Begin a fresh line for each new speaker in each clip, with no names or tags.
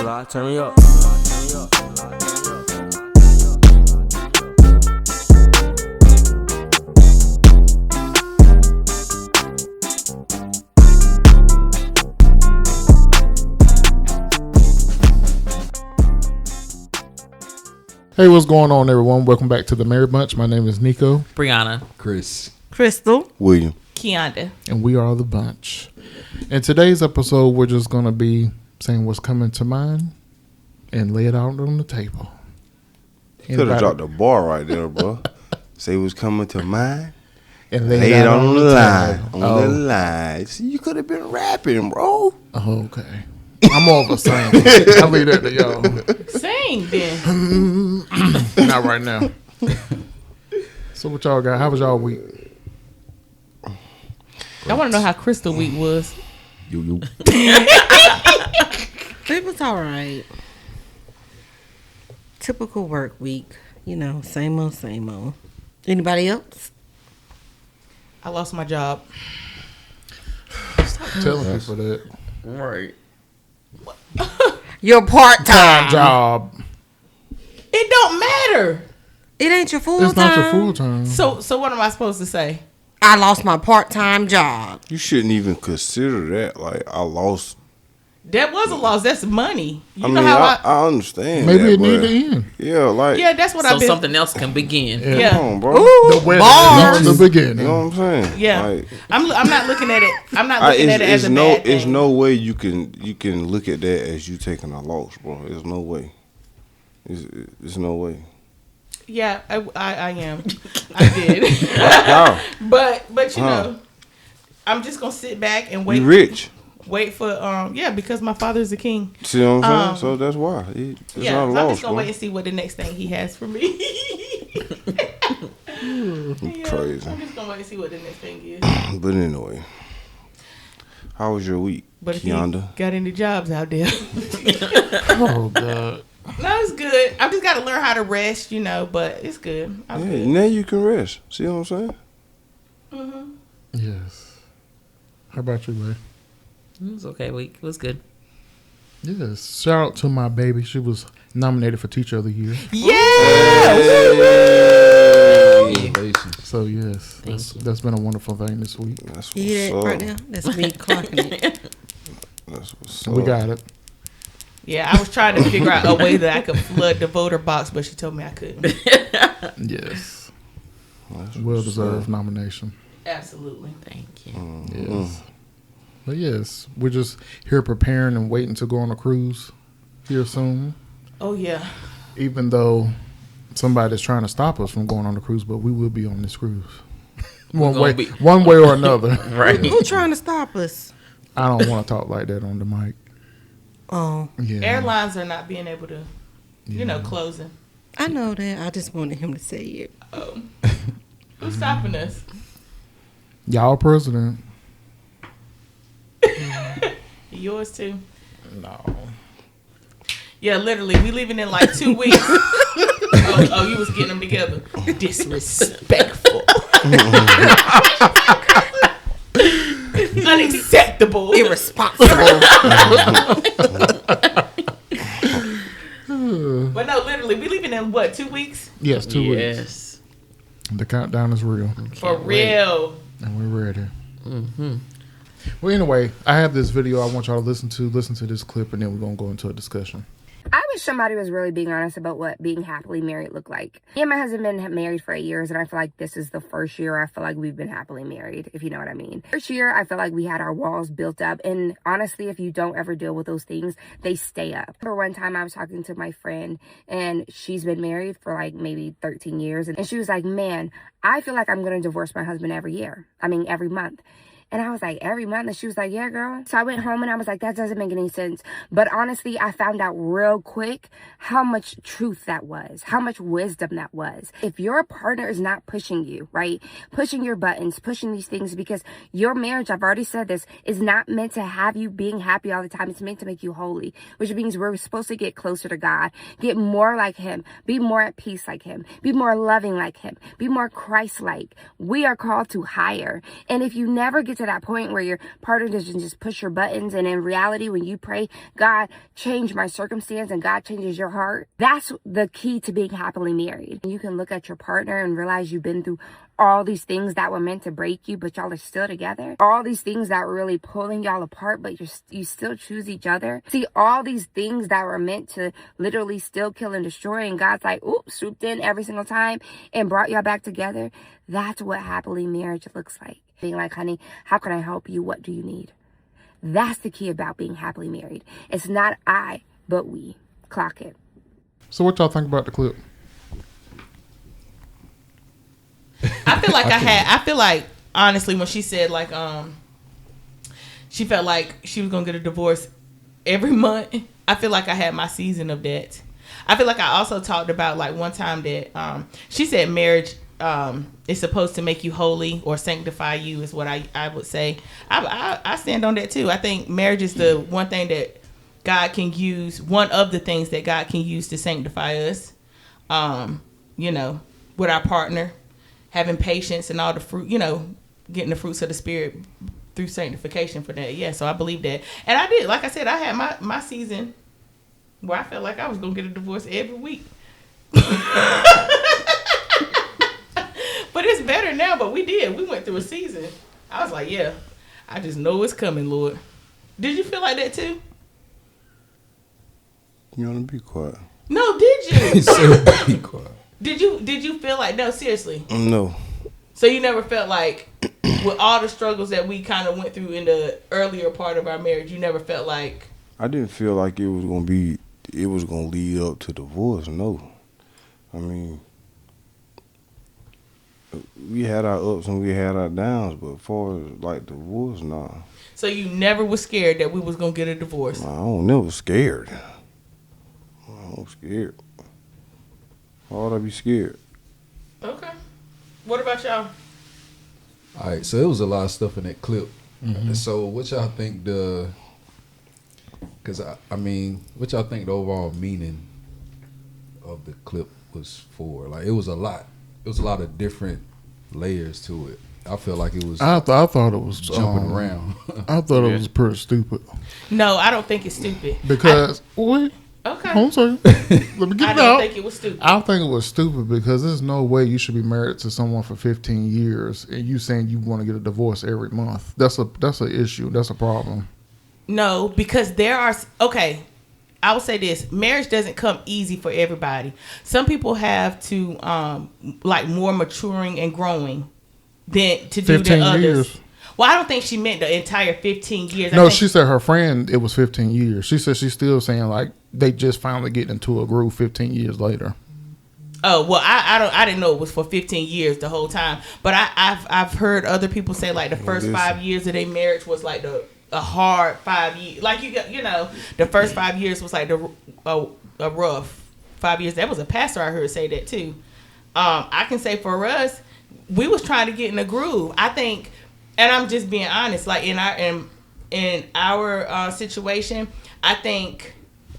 up, turn me up.
Hey, what's going on, everyone? Welcome back to the Merry Bunch. My name is Nico.
Brianna.
Chris.
Crystal.
William.
Keonda.
And we are the Bunch. In today's episode, we're just going to be saying what's coming to mind and lay it out on the table.
You could have dropped the bar right there, bro. Say what's coming to mind
and
lay it on the line. On the line. See, you could have been rapping, bro.
Oh, okay. I'm more of a singer. I'll leave that to y'all.
Sing then.
Not right now. So what y'all got? How was y'all week?
I want to know how Crystal week was.
You.
It was all right. Typical work week. You know, same old, same old. Anybody else?
I lost my job.
Stop telling people that.
Right.
Your part-time
job.
It don't matter.
It ain't your full-time.
It's not your full-time.
So what am I supposed to say?
I lost my part-time job.
You shouldn't even consider that. Like, I lost.
That was a loss. That's money. You
I
know
mean,
how
I understand.
Maybe
that,
it need to end.
Yeah, like.
Yeah, that's what
so
I've been.
something else can begin.
Yeah.
Come on, bro.
Ooh,
The wedding
bars.
is the beginning.
You know what I'm saying?
Yeah.
Like,
I'm not looking at it. I'm not looking at it as a bad thing.
There's no way you can look at that as you taking a loss, bro. There's no way. There's no way.
Yeah, I am. I did.
How?
But you know, I'm just gonna sit back and wait.
You rich.
Wait for because my father's a king.
See what I'm saying? So that's why. It's not a
I'm
loss,
just gonna
bro.
wait and see what the next thing he has for me.
Crazy.
I'm just gonna wait and see what the next thing is.
But anyway, how was your week,
But if you
Keonda?
got any jobs out there?
Oh, God.
No, it's good. I just got to learn how to rest, you know, but it's good. I'm good.
Now you can rest. See what I'm saying?
Mm-hmm.
Yes. How about you, Ray?
It was okay week. It was good.
Yes. Shout out to my baby. She was nominated for Teacher of the Year.
Yeah!
So, yes. That's been a wonderful thing this week.
That's what's
You hear that
up.
right now? That's me clocking it.
That's what's
We
up.
got it.
Yeah, I was trying to figure out a way that I could flood the voter box, but she told me I couldn't.
Yes.
That's
Well-deserved nomination.
Absolutely.
Thank you.
Yes. But yes, we're just here preparing and waiting to go on a cruise here soon.
Oh, yeah.
Even though somebody's trying to stop us from going on the cruise, but we will be on this cruise. One way or another.
Right.
Who trying to stop us?
I don't want to talk like that on the mic.
Oh,
Yeah.
Airlines are not being able to, closing.
I know that. I just wanted him to say it.
Oh. Who's stopping us?
Y'all president.
Yours, too?
No.
Yeah, literally. We leaving in like 2 weeks. Oh, you was getting them together. Disrespectful. Unacceptable.
Irresponsible.
But no, literally, we leaving in what, 2 weeks?
Yes, 2 weeks.
Yes.
The countdown is real.
For real.
And we're ready. Mm-hmm. Well, anyway, I have this video I want y'all to listen to. Listen to this clip, and then we're going to go into a discussion.
I wish somebody was really being honest about what being happily married looked like. Me and my husband have been married for 8 years, and I feel like this is the first year I feel like we've been happily married, if you know what I mean. First year, I feel like we had our walls built up, and honestly, if you don't ever deal with those things, they stay up. For one time, I was talking to my friend, and she's been married for like maybe 13 years, and she was like, man, I feel like I'm going to divorce my husband every month. And I was like, every month? And she was like, yeah, girl. So I went home and I was like, that doesn't make any sense. But honestly, I found out real quick how much truth that was, how much wisdom that was. If your partner is not pushing you, right? Pushing your buttons, pushing these things, because your marriage, I've already said this, is not meant to have you being happy all the time. It's meant to make you holy, which means we're supposed to get closer to God, get more like him, be more at peace like him, be more loving like him, be more Christ-like. We are called to higher. And if you never get get to that point where your partner doesn't just push your buttons, and in reality, when you pray, God, change my circumstance, and God changes your heart, that's the key to being happily married. You can look at your partner and realize you've been through all these things that were meant to break you, but y'all are still together. All these things that were really pulling y'all apart, but you still choose each other. See, all these things that were meant to literally still kill and destroy, and God's like, oops, swooped in every single time and brought y'all back together. That's what happily marriage looks like. Being like, honey, how can I help you? What do you need? That's the key about being happily married. It's not I, but we. Clock it.
So what y'all think about the clip?
I feel like honestly when she said like she felt like she was gonna get a divorce every month, I feel like I had my season of that. I feel like I also talked about like one time that she said marriage is supposed to make you holy or sanctify you is what I would say. I stand on that too. I think marriage is the one thing that God can use, one of the things that God can use to sanctify us, you know, with our partner. Having patience and all the fruit, you know, getting the fruits of the Spirit through sanctification for that. Yeah, so I believe that. And I did. Like I said, I had my season where I felt like I was going to get a divorce every week. But it's better now, but we did. We went through a season. I was like, yeah, I just know it's coming, Lord. Did you feel like that too?
You want to be quiet?
No, did you?
He said, be quiet.
Did you feel like, no, seriously?
No.
So you never felt like, with all the struggles that we kind of went through in the earlier part of our marriage, you never felt like...
I didn't feel like it was going to lead up to divorce, no. I mean, we had our ups and we had our downs, but as far as like divorce, nah.
So you never was scared that we was going to get a divorce?
Nah, I don't never scared. I don't scared. Why would I be scared?
Okay. What about y'all?
All right, so it was a lot of stuff in that clip. Mm-hmm. So what y'all think because I mean, what y'all think the overall meaning of the clip was for? Like, it was a lot. It was a lot of different layers to it. I feel like it was.
I thought it was
jumping around.
I thought it was pretty stupid.
No, I don't think it's stupid.
Because what?
Okay.
I'm sorry. Let me get
I
it
don't
out.
think it was stupid.
I think it was stupid because there's no way you should be married to someone for 15 years and you saying you want to get a divorce every month. That's an issue. That's a problem.
No, because there are... Okay, I will say this. Marriage doesn't come easy for everybody. Some people have to, like, more maturing and growing than to do than others.
Years.
Well, I don't think she meant the entire 15 years.
No, she said her friend, it was 15 years. She said she's still saying, like, they just finally get into a groove 15 years later.
Oh, well, I didn't know it was for 15 years the whole time. But I've heard other people say, like, the first 5 years of their marriage was, like, a hard 5 years. Like, you know, the first 5 years was, like, a rough 5 years. That was a pastor I heard say that, too. I can say for us, we was trying to get in a groove. I think... And I'm just being honest, like in our situation, I think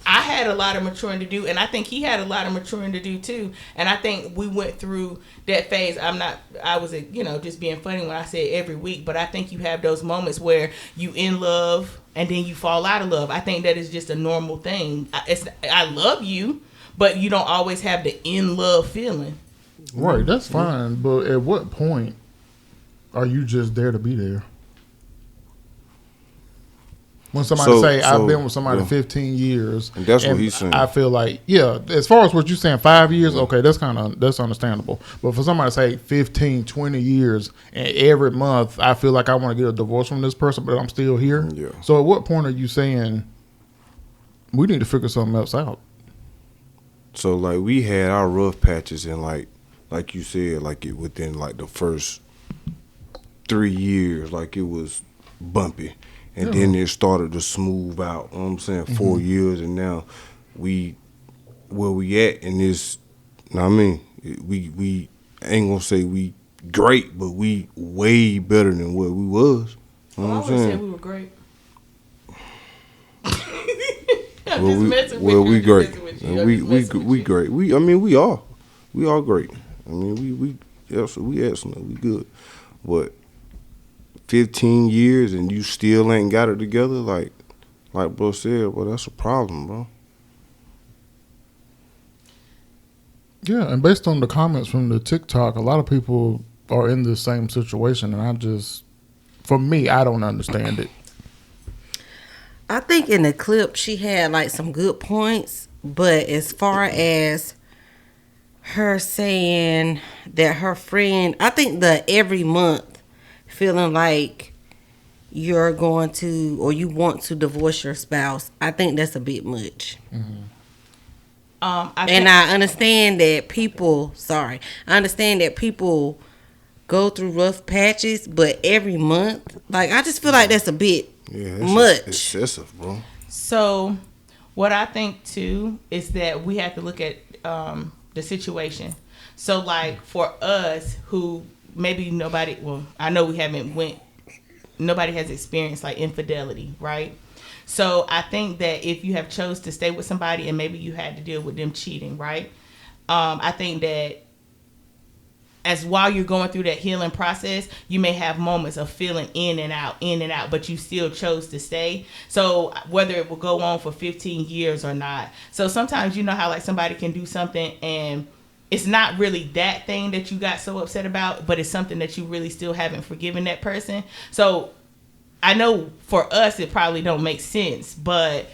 I had a lot of maturing to do, and I think he had a lot of maturing to do too. And I think we went through that phase. I was, you know, just being funny when I said every week, but I think you have those moments where you in love and then you fall out of love. I think that is just a normal thing. I love you, but you don't always have the in love feeling.
Right, that's fine, but at what point are you just there to be there? When somebody say, I've been with somebody 15 years.
And that's what he's saying.
I feel like, yeah, as far as what you're saying, 5 years, okay, that's understandable. But for somebody to say 15, 20 years, and every month, I feel like I want to get a divorce from this person, but I'm still here.
Yeah.
So at what point are you saying, we need to figure something else out?
So, like, we had our rough patches, and like you said, like it within like the first 3 years, like it was bumpy, and then it started to smooth out. You know what I'm saying? 4 years, and now where we at in this. You know what I mean? We ain't gonna say we great, but we way better than what we was. You know what I'm saying?
Say we were great.
We great. We great. We are great. I mean, we excellent. We good, but 15 years and you still ain't got it together, like bro said, well, that's a problem, bro.
Yeah, and based on the comments from the TikTok, a lot of people are in the same situation, and for me, I don't understand it.
I think in the clip she had like some good points, but as far as her saying that her friend, I think the every month feeling like you're going to or you want to divorce your spouse, I think that's a bit much.
Mm-hmm.
I understand that people. I understand that people go through rough patches, but every month, like I just feel like that's a bit much.
Excessive, bro.
So, what I think too is that we have to look at the situation. So, like for us, who maybe nobody, well, I know we haven't nobody has experienced like infidelity, right? So I think that if you have chose to stay with somebody and maybe you had to deal with them cheating, right? I think that as while you're going through that healing process, you may have moments of feeling in and out, but you still chose to stay. So whether it will go on for 15 years or not. So sometimes you know how like somebody can do something and it's not really that thing that you got so upset about, but it's something that you really still haven't forgiven that person. So I know for us it probably don't make sense, but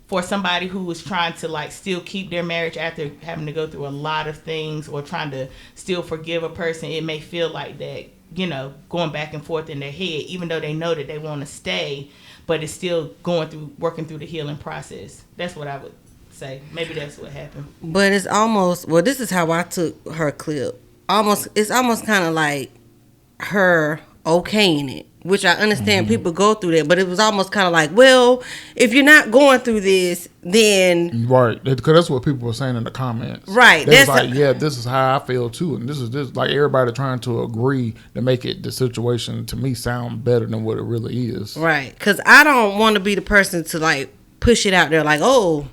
for somebody who is trying to like still keep their marriage after having to go through a lot of things or trying to still forgive a person, it may feel like that, you know, going back and forth in their head, even though they know that they want to stay, but it's still working through the healing process. That's what I would say. Maybe that's what happened.
But it's almost, well, this is how I took her clip. It's almost kind of like her okaying it, which I understand people go through that, but it was almost kind of like, well, if you're not going through this, then
right, because that's what people were saying in the comments.
Right,
that's like, yeah, this is how I feel too, and this like everybody trying to agree to make it the situation to me sound better than what it really is.
Right, because I don't want to be the person to like push it out there like, oh,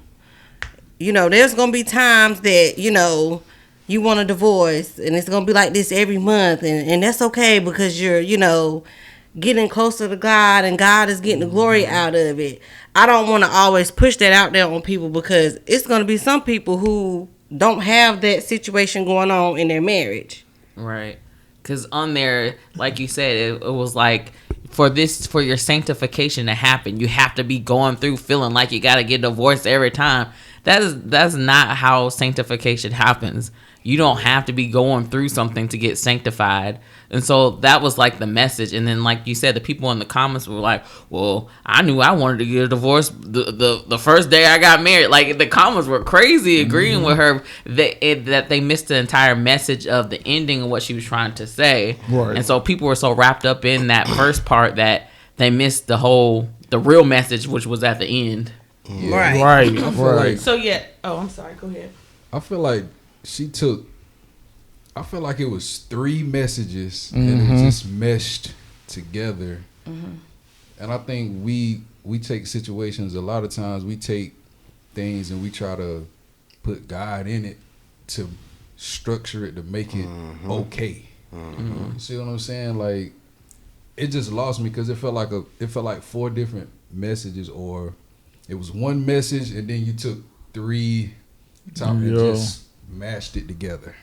you know, there's gonna be times that you know you want a divorce, and it's gonna be like this every month, and that's okay because you're, you know, getting closer to God and God is getting the glory out of it. I don't want to always push that out there on people because it's going to be some people who don't have that situation going on in their marriage.
Right. Because on there, like you said, it was like for your sanctification to happen, you have to be going through feeling like you got to get divorced every time. That's not how sanctification happens. You don't have to be going through something to get sanctified. And so that was like the message. And then like you said, the people in the comments were like, well, I knew I wanted to get a divorce the first day I got married. Like the comments were crazy agreeing with her that they missed the entire message of the ending of what she was trying to say.
Right.
And so people were so wrapped up in that first part that they missed the real message, which was at the end.
Yeah.
Right.
So yeah. Oh, I'm sorry. Go ahead.
I feel like I feel like it was 3 messages and it just meshed together. And I think we take situations, a lot of times we take things and we try to put God in it to structure it to make it okay. You see what I'm saying? Like it just lost me because it felt like 4 different messages, or it was one message and then you took 3 times and just mashed it together.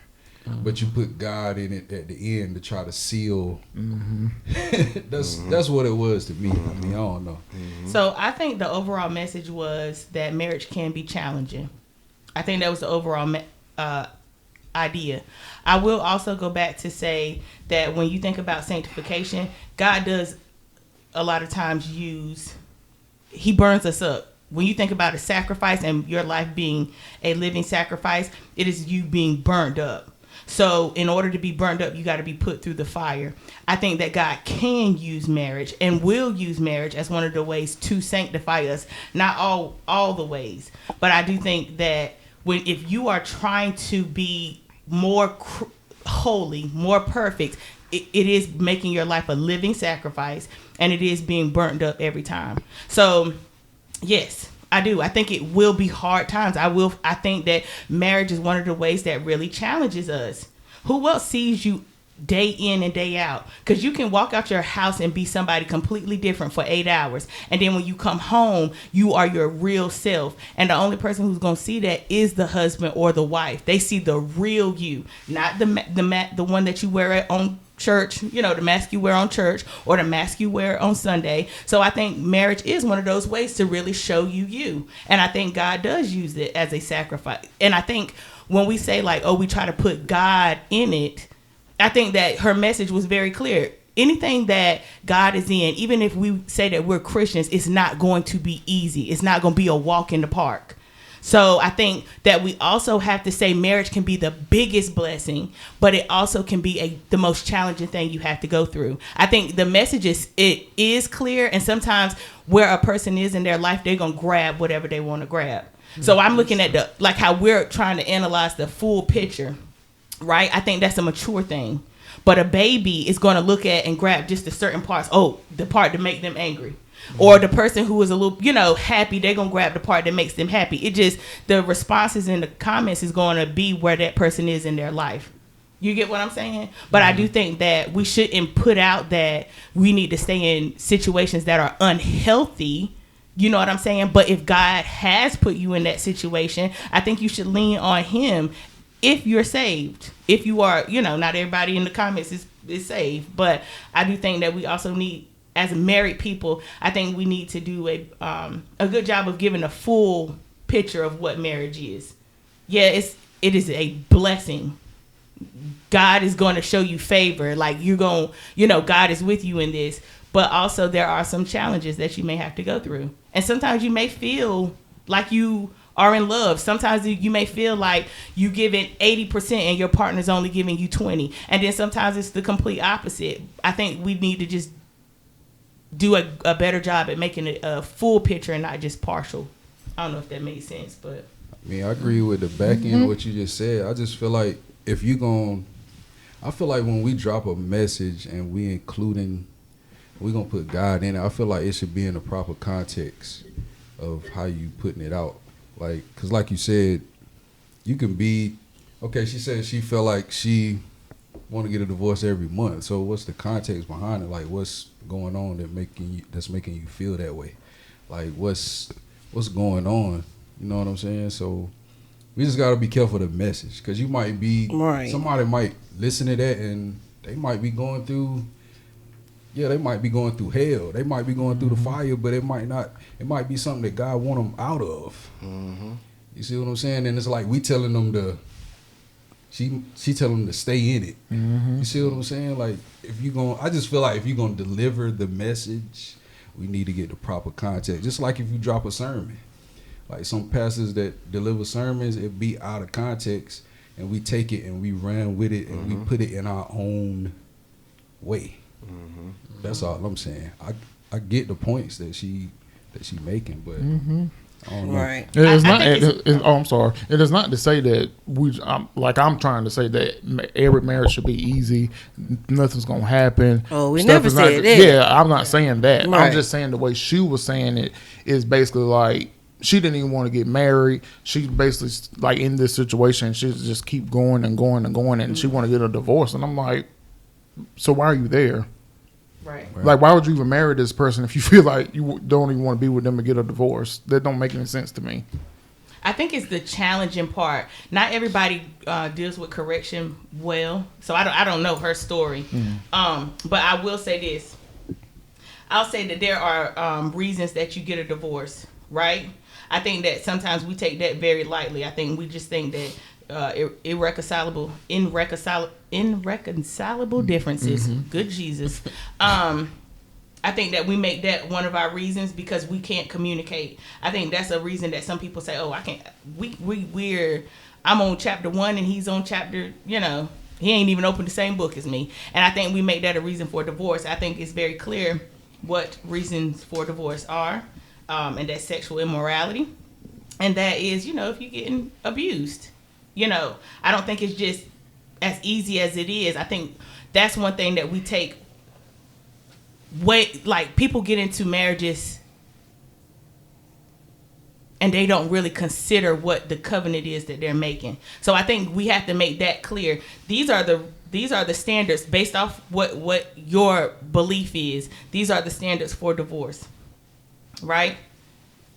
But you put God in it at the end to try to seal. That's what it was to me. I mean, I don't know.
So I think the overall message was that marriage can be challenging. I think that was the overall idea. I will also go back to say that when you think about sanctification, God does a lot of times He burns us up. When you think about a sacrifice and your life being a living sacrifice, it is you being burned up. So in order to be burned up, you got to be put through the fire. I think that God can use marriage and will use marriage as one of the ways to sanctify us. Not all the ways, but I do think that if you are trying to be more holy, more perfect, it is making your life a living sacrifice, and it is being burned up every time. So yes, I do. I think it will be hard times. I think that marriage is one of the ways that really challenges us. Who else sees you day in and day out, because you can walk out your house and be somebody completely different for 8 hours, and then when you come home you are your real self, and the only person who's going to see that is the husband or the wife. They see the real you, not the one that you wear on church, the mask you wear on church or the mask you wear on Sunday. So I think marriage is one of those ways to really show you, and I think God does use it as a sacrifice. And I think when we say like, oh, we try to put God in it, I think that her message was very clear. Anything that God is in, even if we say that we're Christians, it's not going to be easy. It's not going to be a walk in the park. So I think that we also have to say marriage can be the biggest blessing, but it also can be the most challenging thing you have to go through. I think the message is clear, and sometimes where a person is in their life, they're going to grab whatever they want to grab. So I'm looking at how we're trying to analyze the full picture, right? I think that's a mature thing. But a baby is going to look at and grab just the certain parts. Oh, the part to make them angry. Or the person who is a little, happy, they're going to grab the part that makes them happy. It just, the responses in the comments is going to be where that person is in their life. You get what I'm saying? But I do think that we shouldn't put out that we need to stay in situations that are unhealthy. You know what I'm saying? But if God has put you in that situation, I think you should lean on him if you're saved. If you are, not everybody in the comments is saved. But I do think that we also need, as married people, I think we need to do a good job of giving a full picture of what marriage is. Yeah, it is a blessing. God is going to show you favor. Like you're going, God is with you in this. But also there are some challenges that you may have to go through. And sometimes you may feel like you are in love. Sometimes you may feel like you giving 80% and your partner's only giving you 20. And then sometimes it's the complete opposite. I think we need to just do a better job at making it a full picture and not just partial. I don't know if that made sense, but
I agree with the back end of what you just said. I just feel like I feel like when we drop a message and we're gonna put God in it, I feel like it should be in the proper context of how you putting it out. Like, cause like you said, you can be, okay, she said she felt like she want to get a divorce every month. So what's the context behind it? Like, what's going on that's making you feel that way? Like, what's going on? You know what I'm saying? So we just got to be careful of the message, because you might be, somebody might listen to that and they might be going through, they might be going through hell. They might be going through the fire, but it might not. It might be something that God want them out of. Mm-hmm. You see what I'm saying? And it's like we telling them she telling them to stay in it. Mm-hmm. You see what I'm saying? Like, I just feel like if you're gonna deliver the message, we need to get the proper context. Just like if you drop a sermon, like some pastors that deliver sermons, it be out of context, and we take it and we run with it and we put it in our own way. Mm-hmm. That's all I'm saying. I get the points that she making, but I don't know. Right.
It's not. I'm sorry. It is not to say that I'm trying to say that every marriage should be easy. Nothing's gonna happen.
Oh, we never said that.
Yeah, I'm not saying that.
Right.
I'm just saying the way she was saying it is basically like she didn't even want to get married. She basically like in this situation, she just keep going and going and going, and she want to get a divorce. And I'm like, so why are you there?
Right.
Like, why would you even marry this person if you feel like you don't even want to be with them and get a divorce? That don't make any sense to me.
I think it's the challenging part. Not everybody deals with correction well, so I don't know her story. But I will say this. I'll say that there are reasons that you get a divorce, right? I think that sometimes we take that very lightly. I think we just think that irreconcilable differences. Good Jesus. I think that we make that one of our reasons because we can't communicate. I think that's a reason that some people say, "Oh, I can't." I'm on chapter 1 and he's on chapter. He ain't even opened the same book as me. And I think we make that a reason for divorce. I think it's very clear what reasons for divorce are, and that's sexual immorality, and that is, if you're getting abused. I don't think it's just as easy as it is. I think that's one thing that we take like people get into marriages and they don't really consider what the covenant is that they're making. So I think we have to make that clear. These are the standards based off what your belief is. These are the standards for divorce, right?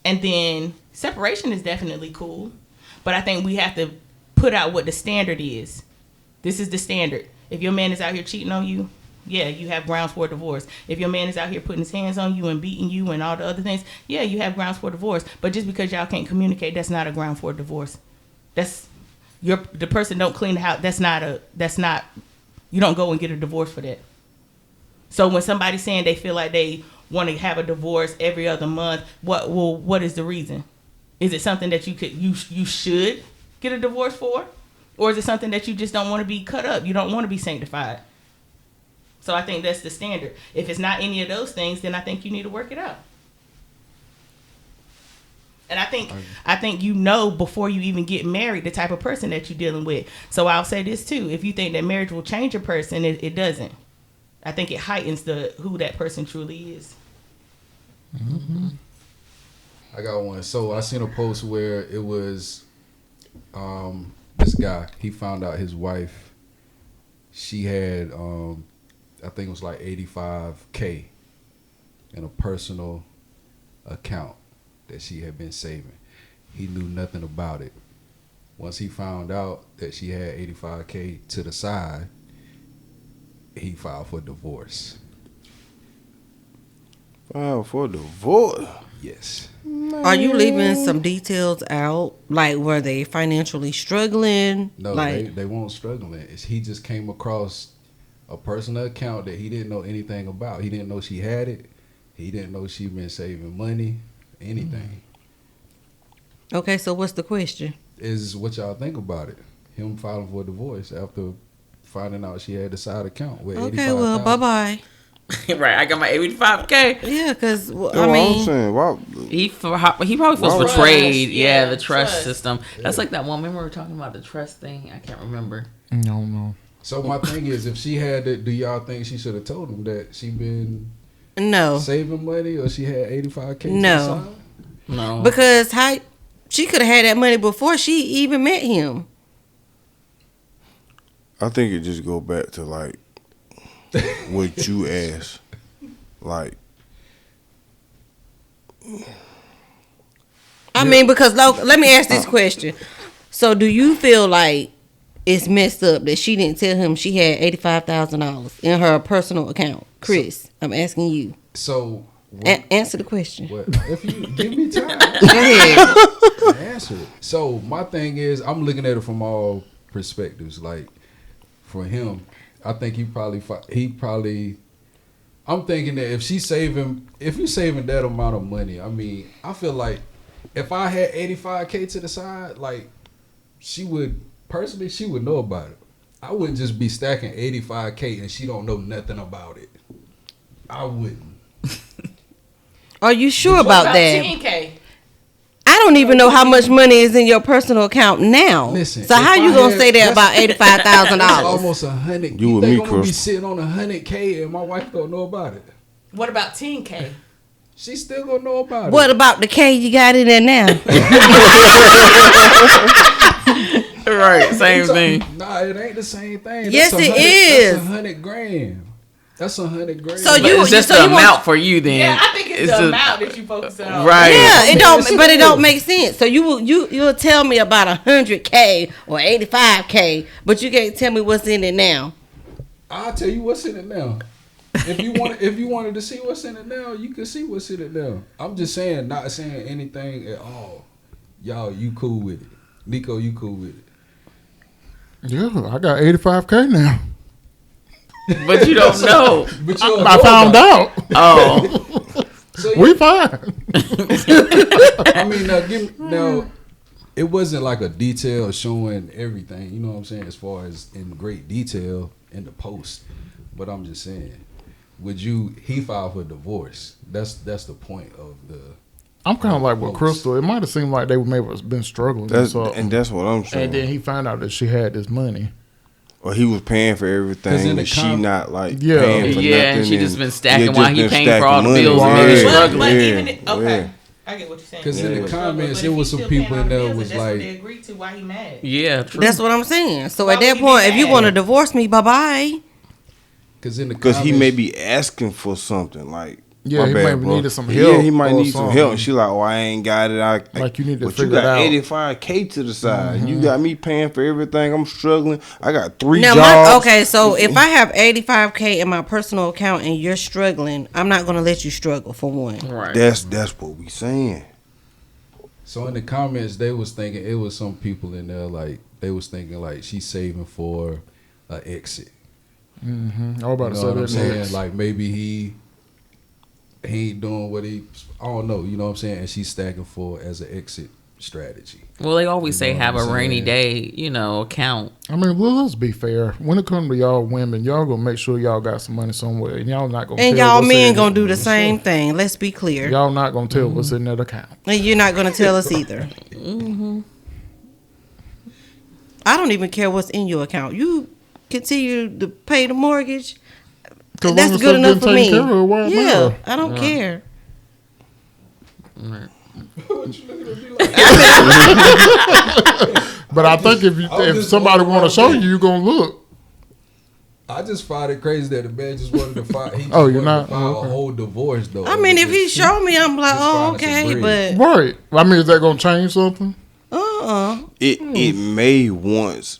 And then separation is definitely cool, but I think we have to put out what the standard is. This is the standard. If your man is out here cheating on you, yeah, you have grounds for divorce. If your man is out here putting his hands on you and beating you and all the other things, yeah, you have grounds for divorce. But just because y'all can't communicate, that's not a ground for divorce. That's the person don't clean the house. That's not you don't go and get a divorce for that. So when somebody's saying they feel like they want to have a divorce every other month, what is the reason? Is it something that you should get a divorce for? Or is it something that you just don't want to be cut up? You don't want to be sanctified. So I think that's the standard. If it's not any of those things, then I think you need to work it out. And I think you know before you even get married the type of person that you're dealing with. So I'll say this too. If you think that marriage will change a person, it doesn't. I think it heightens who that person truly is.
Mm-hmm.
I got one. So I seen a post where it was this guy. He found out his wife, she had I think it was like $85K in a personal account that she had been saving. He knew nothing about it. Once he found out that she had $85K to the side, he filed for divorce.
Filed for divorce?
Yes.
Are you leaving some details out? Like, were they financially struggling?
No,
like,
they weren't struggling. He just came across a personal account that he didn't know anything about. He didn't know she had it. He didn't know she'd been saving money, anything.
Okay, so what's the question?
Is what y'all think about it? Him filing for a divorce after finding out she had the side account with
Okay, well, bye-bye.
Right, I got my 85K.
Yeah, because,
I mean, I'm saying, why?
He probably feels
Trust.
betrayed.
Yeah,
The trust
trust.
system. That's like that one. Remember we were talking about the trust thing? I can't remember.
No.
So my thing is, if she had it, do y'all think she should have told him that she been
no.
saving money or she had $85K?
No.
No.
Because she could have had that money before she even met him.
I think it just go back to like what you asked. Like,
I mean, because let me ask this question. So do you feel like it's messed up that she didn't tell him she had $85,000 in her personal account? Chris, I'm asking you.
So
Answer the question.
what, if you give me time,
Go ahead.
answer it. So my thing is, I'm looking at it from all perspectives. Like for him, I think he probably. I'm thinking that if you're saving that amount of money, I mean, I feel like if I had $85K to the side, like she would know about it. I wouldn't just be stacking $85K and she don't know nothing about it. I wouldn't.
Are you sure about that?
10K.
I don't even know how much money is in your personal account now.
Listen,
so how you gonna say that about
That's
$85,000?
almost 100.
You
You
with
think
me,
I'm gonna be
Chris.
sitting on 100K and my wife don't know about it?
What about 10K?
She still gonna know about
What
it.
about the K you got in there now?
Right, same thing.
Nah, it ain't the same thing.
Yes,
That's
it
100
is.
That's $100,000. That's $100,000.
So
But
you-
it's just
so
the
you want-
amount for you then.
Yeah, I think it's the
just-
amount that you focus on.
Right.
Yeah, it don't,
Listen
but
to
it don't
this.
make sense. So you'll tell me about 100K or 85K, but you can't tell me what's in it now.
I'll tell you what's in it now. If you wanted to see what's in it now, you can see what's in it now. I'm just saying, not saying anything at all. Y'all, you cool with it? Nico, you cool with it?
Yeah, I got 85K now.
But you don't know.
But you don't
I
know
found
about
out.
Oh.
it. So
We fine.
I mean, now, it wasn't like a detail showing everything. You know what I'm saying? As far as in great detail in the post, but I'm just saying, he filed for divorce. That's the point of the.
I'm kind of like with Crystal. It might have seemed like they maybe been struggling.
that's
and
that's what I'm saying.
and then he found out that she had this money.
Or he was paying for
'Cause
everything,
in the
and she not like
Yeah.
paying for
Yeah,
nothing.
and she just been
yeah,
stacking
just
while he
been
paying for
stacking
all the
money.
bills and
Right.
maybe
But
struggling.
even okay, I get what you're saying.
Because
Yeah.
in the comments,
But
it
if
was
he's
some
still
people
paying
in
all
there
the bills,
was
and that's what they
like,
agreed to. Why he mad?
Yeah, true.
That's what I'm saying. So
Why
at
would
that
he be
point, if you
mad?
want to divorce me, bye bye.
because in the
Because
comments,
he may be asking for something like.
Yeah,
my
he
bad,
may
bro.
needed some
Yeah,
help
he might
or
need some
something.
help. And she like, oh, I ain't got it.
Like, you need to
but
figure
you got
it out.
$85K to the side. You got me paying for everything. I'm struggling. I got 3
Now,
jobs.
okay, so if I have 85K in my personal account and you're struggling, I'm not gonna let you struggle for one.
Right.
That's what we saying.
so in the comments, they was thinking, it was some people in there, like, they was thinking, like, she's saving for an exit.
Mm-hmm. I was about
You
to
know
say
what I'm
that
saying?
next.
Like, maybe he ain't doing what he, I don't know, you know what I'm saying? And she's stacking for as an exit strategy.
Well, they always
You
say
know
have
what
a
I'm
rainy
saying?
day, account.
I mean, well, let's be fair. When it comes to y'all women, y'all gonna make sure y'all got some money somewhere, and y'all not gonna.
And
tell
y'all
what's
men
in
gonna
it.
do the same thing. Let's be clear.
Y'all not gonna tell what's in that account.
And you're not gonna tell us either. I don't even care what's in your account. You continue to pay the mortgage.
'Cause
That's
long as
good
stuff
enough for
getting
me.
taken care of, why it
Yeah,
matter?
I don't care.
But I think if
just
somebody
going
want to
around
show
there.
you, you gonna look.
I just find it crazy that the man just wanted to file. He just
Oh, you're
wanted
not?
to file
Okay.
a whole divorce though.
I mean, if he showed me, I'm like,
just
oh,
finding some
okay,
bread.
but
Right. I mean, is that gonna change something?
It may once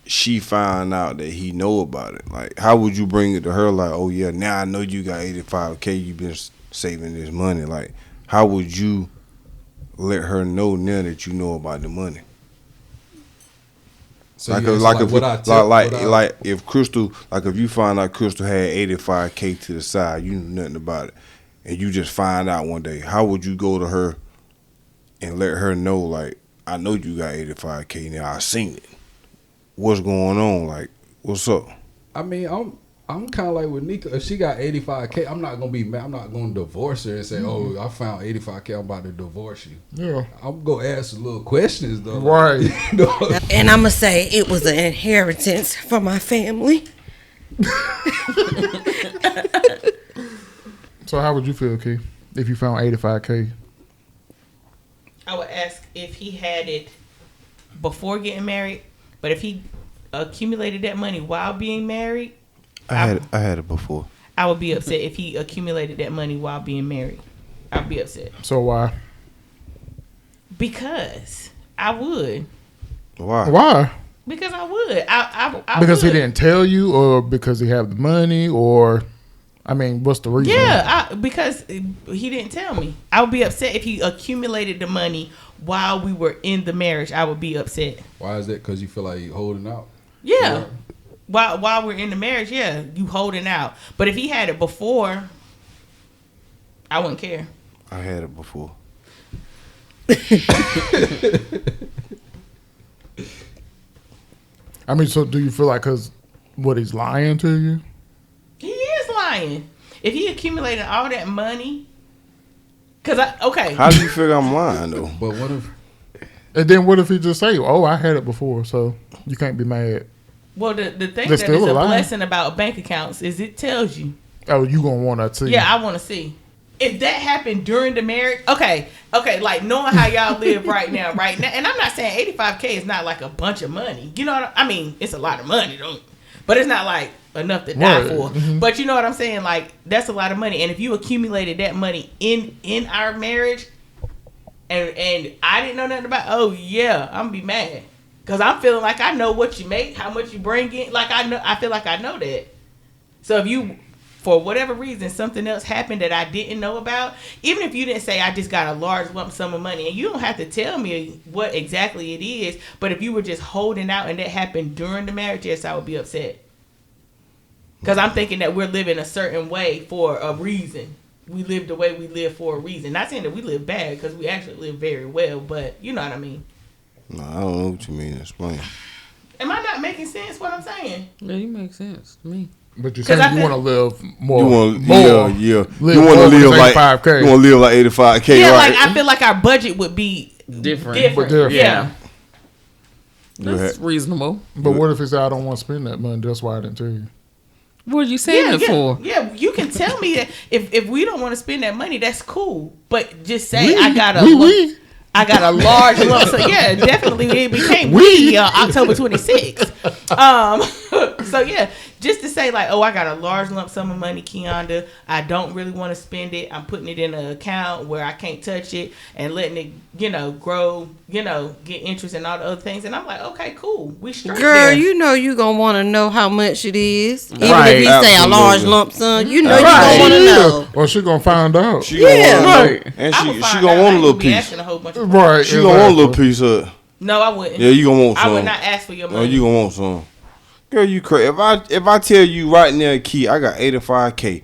she find out that he know about it. Like, how would you bring it to her? Like, oh yeah, now I know you got 85K. You been saving this money. Like, how would you let her know now that you know about the money?
So
Like,
yeah, so
like, if
what I tell,
like,
what I-
like if Crystal, like if you find out Crystal had 85K to the side, you knew nothing about it, and you just find out one day, how would you go to her and let her know, like, I know you got 85K now, I seen it. What's going on? Like, what's up?
I mean, I'm kind of like with Nika. If she got 85K, I'm not gonna be mad. I'm not gonna divorce her and say, "Oh, I found 85K. I'm about to divorce you."
Yeah.
I'm gonna ask some little questions though.
Right.
You know?
and I'm gonna say it was an inheritance from my family.
So how would you feel, Keith, if you found 85K?
I would ask if he had it before getting married, but if he accumulated that money while being married,
I had it before.
I would be upset if he accumulated that money while being married. I'd be upset
So why?
because I would.
Why?
Why?
Because I would. I
Because he
would.
didn't tell you, or because he had the money, or I mean, what's the reason?
Yeah, because he didn't tell me. I would be upset if he accumulated the money while we were in the marriage. I would be upset.
Why is that? Because you feel like you holding out.
Yeah. While we're in the marriage, yeah, you holding out. But if he had it before, I wouldn't care.
I had it before.
I mean, so do you feel like because what he's lying to you?
He is lying. If he accumulated all that money, okay.
How do you figure I'm lying though?
But what if?
And then what if he just say, "Oh, I had it before," so you can't be mad.
Well, the thing
They're
that is
still
a
lying.
blessing about bank accounts is it tells you.
Oh, you gonna want to see?
Yeah, I want to see. If that happened during the marriage, okay, like knowing how y'all live right now, and I'm not saying 85K is not like a bunch of money. You know what I mean? It's a lot of money, but it's not like enough to die
Right.
for.
Mhm.
But you know what I'm saying? Like, that's a lot of money. And if you accumulated that money in our marriage, and I didn't know nothing about, oh yeah, I'm gonna be mad. Cause I'm feeling like I know what you make, how much you bring in. Like I feel like I know that. So if you, for whatever reason, something else happened that I didn't know about, even if you didn't say I just got a large lump sum of money, and you don't have to tell me what exactly it is, but if you were just holding out and that happened during the marriage, yes, I would be upset. Because I'm thinking that we're living a certain way for a reason. We live the way we live for a reason. Not saying that we live bad, because we actually live very well, but you know what I mean.
No, I don't know what you mean. Explain.
Am I not making sense what I'm saying?
Yeah, you make sense to me.
But you're
'Cause
saying
I
you want to live more.
You want,
more.
yeah.
Live
You want to
more
live
than
like
85K.
you want to live like 85K,
Yeah,
right?
like I feel like our budget would be
Different.
different.
Yeah.
That's reasonable.
But what if he said, "I don't want to spend that money"? That's why I didn't tell you.
What are you saving it for?
Yeah, you can tell me that if we don't want to spend that money, that's cool. But just say I got a large lump sum. Yeah, definitely it became October 26th. So yeah, just to say like, oh, I got a large lump sum of money, Keonda. I don't really want to spend it. I'm putting it in an account where I can't touch it and letting it, grow, get interest and all the other things. And I'm like, okay, cool. We straight
Girl,
there.
you know you gonna want to know how much it is, even
Right.
if you say a large lump sum. You know you gonna want to know.
Well, she gonna find out.
She gonna
Yeah.
wanna know,
Right.
and
I would
she
find
gonna
out.
want
I
a little
ain't gonna be
piece.
asking a whole bunch of
Right.
She gonna want a little piece of it.
No, I wouldn't.
Yeah, you gonna want some.
I would not ask for your
No,
money.
you gonna want some. Girl, you crazy. If I tell you right now, Key, I got $85K.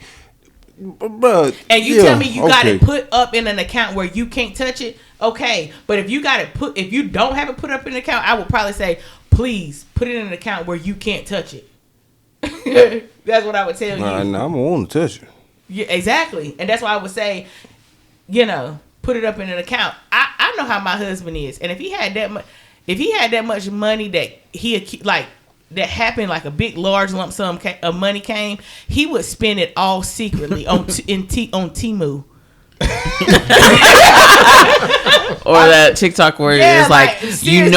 Bro,
And you tell me you got it put up in an account where you can't touch it, okay. But if you don't have it put up in an account, I would probably say, please put it in an account where you can't touch it. That's what I would tell you.
Nah, I'm gonna want to touch it.
Yeah, exactly. And that's why I would say, put it up in an account. I know how my husband is, and if he had that much money that that happened, like a big large lump sum of money came, he would spend it all secretly on Temu.
Or that TikTok where it's like,
seriously.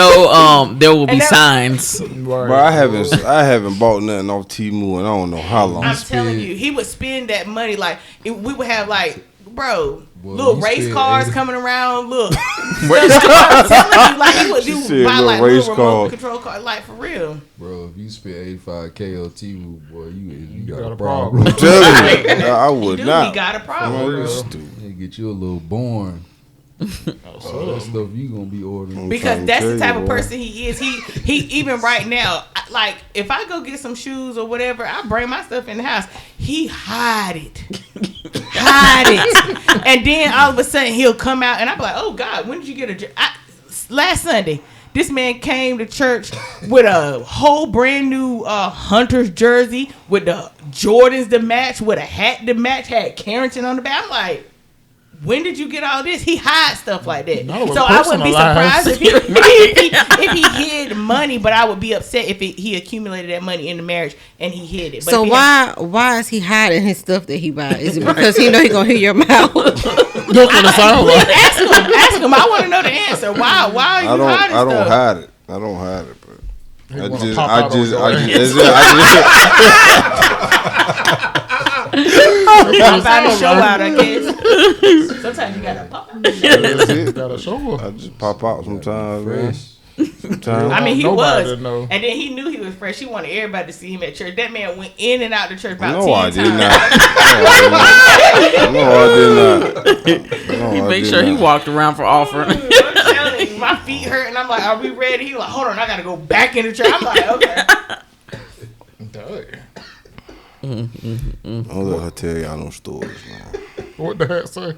there will be signs.
But I haven't bought nothing off Temu and I don't know how long.
I'm telling you, he would spend that money we would have
Well,
little
you
race
spend
cars
80
coming around. Look, I'm telling you, he would
She said
buy
little
little
race
remote
car.
control car, for real.
Bro, if you spend $85K on Temu, boy, you got
got
a
a
problem.
I'm telling you, I would
Dude,
not.
he got a problem.
Man,
bro.
you stupid.
They get you a little born. That stuff you gonna be ordering.
Because
trying to
that's the
tell
type
you,
of
boy.
person he is. He even right now, if I go get some shoes or whatever, I bring my stuff in the house. He hide it. And then all of a sudden he'll come out and I'll be like, oh God, when did you get last Sunday, this man came to church with a whole brand new Hunter's jersey with the Jordans to match, with a hat to match, had Carrington on the back. I'm like, when did you get all this? He hides stuff like that.
No,
So I wouldn't be surprised
personalized.
if he hid money, but I would be upset if he accumulated that money in the marriage and he hid it. But
So
if he
why is he hiding his stuff that he buys? Is it because he know he gonna hear your mouth?
That's what it sounds like.
ask him. I want to know the answer. Why are you hiding
I don't
stuff?
hide it. I don't hide it, but
He
I
wanna
just
pop out on your
I'm about to show out, I guess. Sometimes you gotta pop out.
that's it.
Gotta show her.
I just pop out sometimes, man.
Fresh.
Sometimes.
I mean, he
Nobody
was.
know.
And then he knew he was fresh. He wanted everybody to see him at church. That man went in and out the church about
No,
10
I
times.
did not. No, I did not.
He made sure he walked around for offering.
I'm telling you, my feet hurt, and I'm like, "Are we ready?" He was like, "Hold on, I gotta go back in the church." I'm like, "Okay."
Don't let her tell y'all no stories, man.
What the heck say?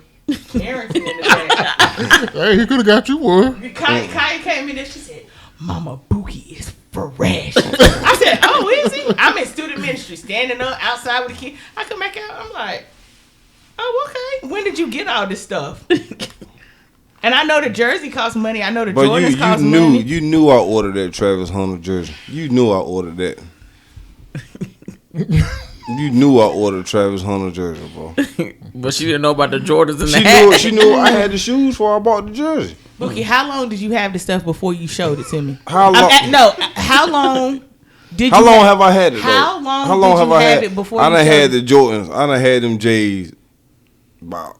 Carrington in the back.
Hey, he could have got you one.
Kaya came in there. She said, "Mama Bookie is fresh." I said, "Oh, is he?" I'm in student ministry, standing up outside with the kid. I come back out. I'm like, "Oh, okay. When did you get all this stuff?" And I know the jersey costs money. I know the
But
Jordans
you
cost
knew
money.
you knew I ordered that Travis Hunter jersey. You knew I ordered that. You knew I ordered Travis Hunter jersey, bro.
But she didn't know about the Jordans and the hat.
She knew I had the shoes before I bought the jersey.
Bookie, how long did you have the stuff before you showed it to me?
How long?
How long did
How
you
long have I had it? Though?
How long
How long
did
have
you
I
have
had
it before
I
you
done
showed
had
it?
the Jordans. I done had them J's about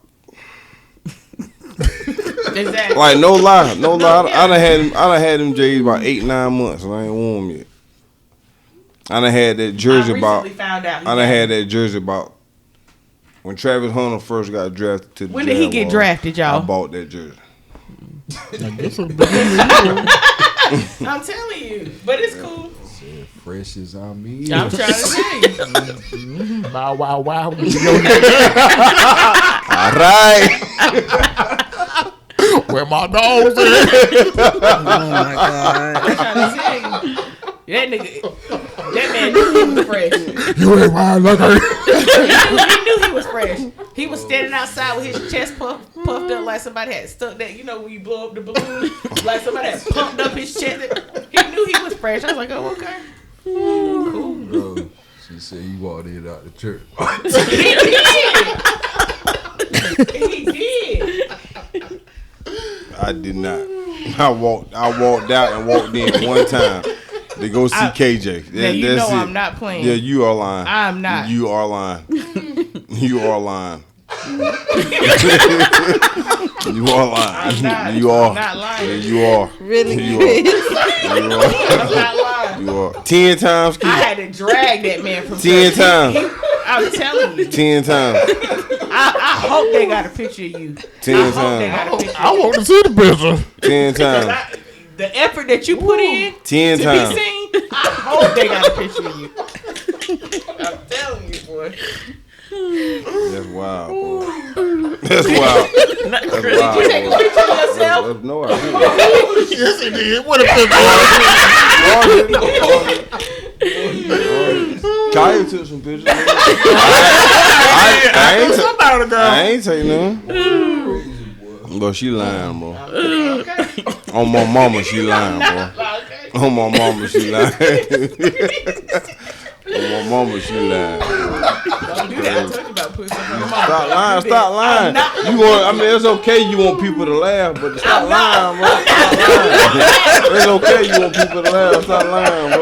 Exactly.
like no lie. I done had them J's about 8-9 months and I ain't worn them yet. I done had that jersey about.
Found out
I done had that jersey about when Travis Hunter first got drafted to the
When did he get
Jaguars.
drafted, y'all?
I bought that jersey.
I'm telling you, but it's cool.
Fresh as I mean.
I'm trying to tell you.
Bow wow wow.
All right.
Where my dogs at?
Oh my god!
I'm trying to tell you. That man knew he was fresh.
You ain't wild like her.
He knew he was fresh. He was standing outside with his chest puffed up like somebody had stuck that. You know when you blow up the balloon, like somebody had pumped up his chest. He knew he was fresh. I was like, oh, okay. Cool.
Bro, she said you walked in out the church.
He did.
I did not. I walked out and walked in one time to go see KJ.
Now you know I'm not playing.
Yeah, you are lying.
I'm not.
You are lying. You are lying. You are lying.
I'm not.
You are.
I'm not lying.
Yeah, you are.
Really?
You are. You are.
I'm not lying.
You are. 10 times.
I had to drag that man from
10
church.
times.
I'm telling you.
10 times.
I hope they got a picture of you.
10
I hope they
times.
got a picture.
I want to see the picture.
10 times.
The effort that you put in
10
to
times.
be seen, I hope they got a picture of you. I'm telling you, boy.
That's wild, bro. That's wild. That's wild.
Did you take a picture of yourself?
No, I didn't.
Yes, he did. What a picture.
Kaya took some pictures. I ain't take none. Bro, she lying, bro.
Okay.
On my mama, she lying, bro.
Okay.
On my mama, she lying. On my mama, she lying.
Don't do that. I told you about putting something on your mouth.
Stop lying, stop lying. You want? I mean, it's okay. You want people to laugh, but stop lying, bro. Stop lying. It's okay. You want people to laugh. Stop lying, bro.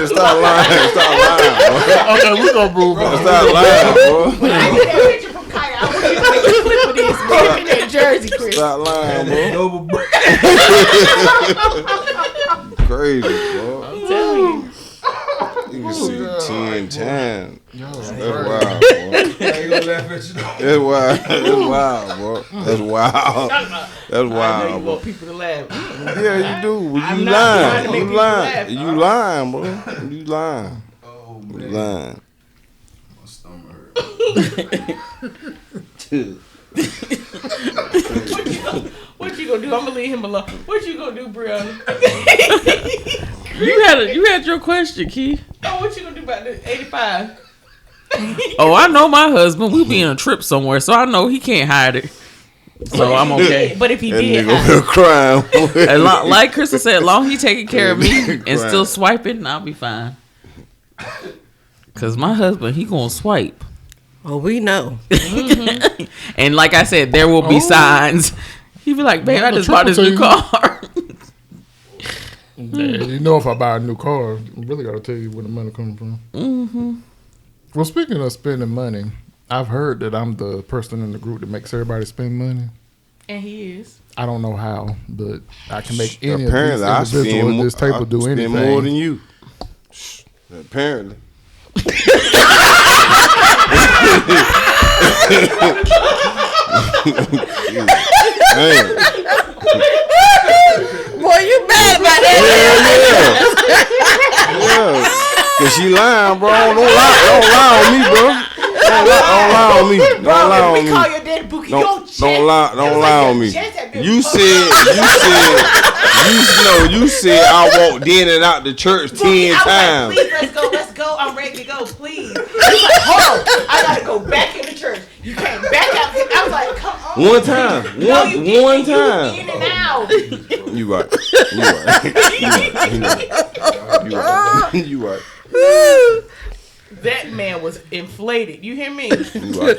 Stop lying. Stop lying, bro.
Okay, we're going to move on.
Stop lying, bro.
When I get that picture from Kaya, I want you to make a clip of this. Put in that jersey, Chris.
Stop lying, bro.
Double break.
Crazy, bro.
I'm telling you.
You can see 10 times. That's wild, bro.
I ain't gonna laugh at you.
That's wild. That's wild, bro. That's wild. That's
I know you
wild, bro.
want people to laugh.
Yeah, you do. Well,
I'm
you
not trying to make
lying. You
people
lying.
laugh.
You lying, bro. You lying.
Oh
You
man,
lying.
my stomach hurt.
What you gonna do? I'm gonna leave him alone. What you gonna do, Brianna?
You had your question, Key.
Oh, what you gonna do about the 85?
Oh, I know my husband. We be on a trip somewhere, so I know he can't hide it. So I'm okay.
But if he
That
did,
nigga will crying.
As long, like Krista said, long he taking care of me and
Right.
still swiping, I'll be fine. Cause my husband, he gonna swipe.
Oh, we know.
And like I said, there will be signs. He be like, babe, I just bought this new car.
Yeah, you know, if I buy a new car, I really got to tell you where the money coming from. Mm-hmm. Well, speaking of spending money, I've heard that I'm the person in the group that makes everybody spend money.
and he is.
I don't know how, but I can make any
Apparently, I
of these individuals at this table do
spend
anything.
more than you. Apparently. Man.
Boy, you mad about that?
Yeah. Cause she lying, bro. Don't lie on me, bro. Don't lie on me. Don't lie on
We
me.
call your daddy Bookie.
Don't lie on me. You said I walked in and out the church 10 times.
Like, please, let's go. I'm ready to go, please. He's like, hold on. I gotta go back in the church. You came back out. I was like, come on.
One time.
No, you didn't.
One
You
time.
in and out.
You right. You right.
That man was inflated. You hear me?
You right.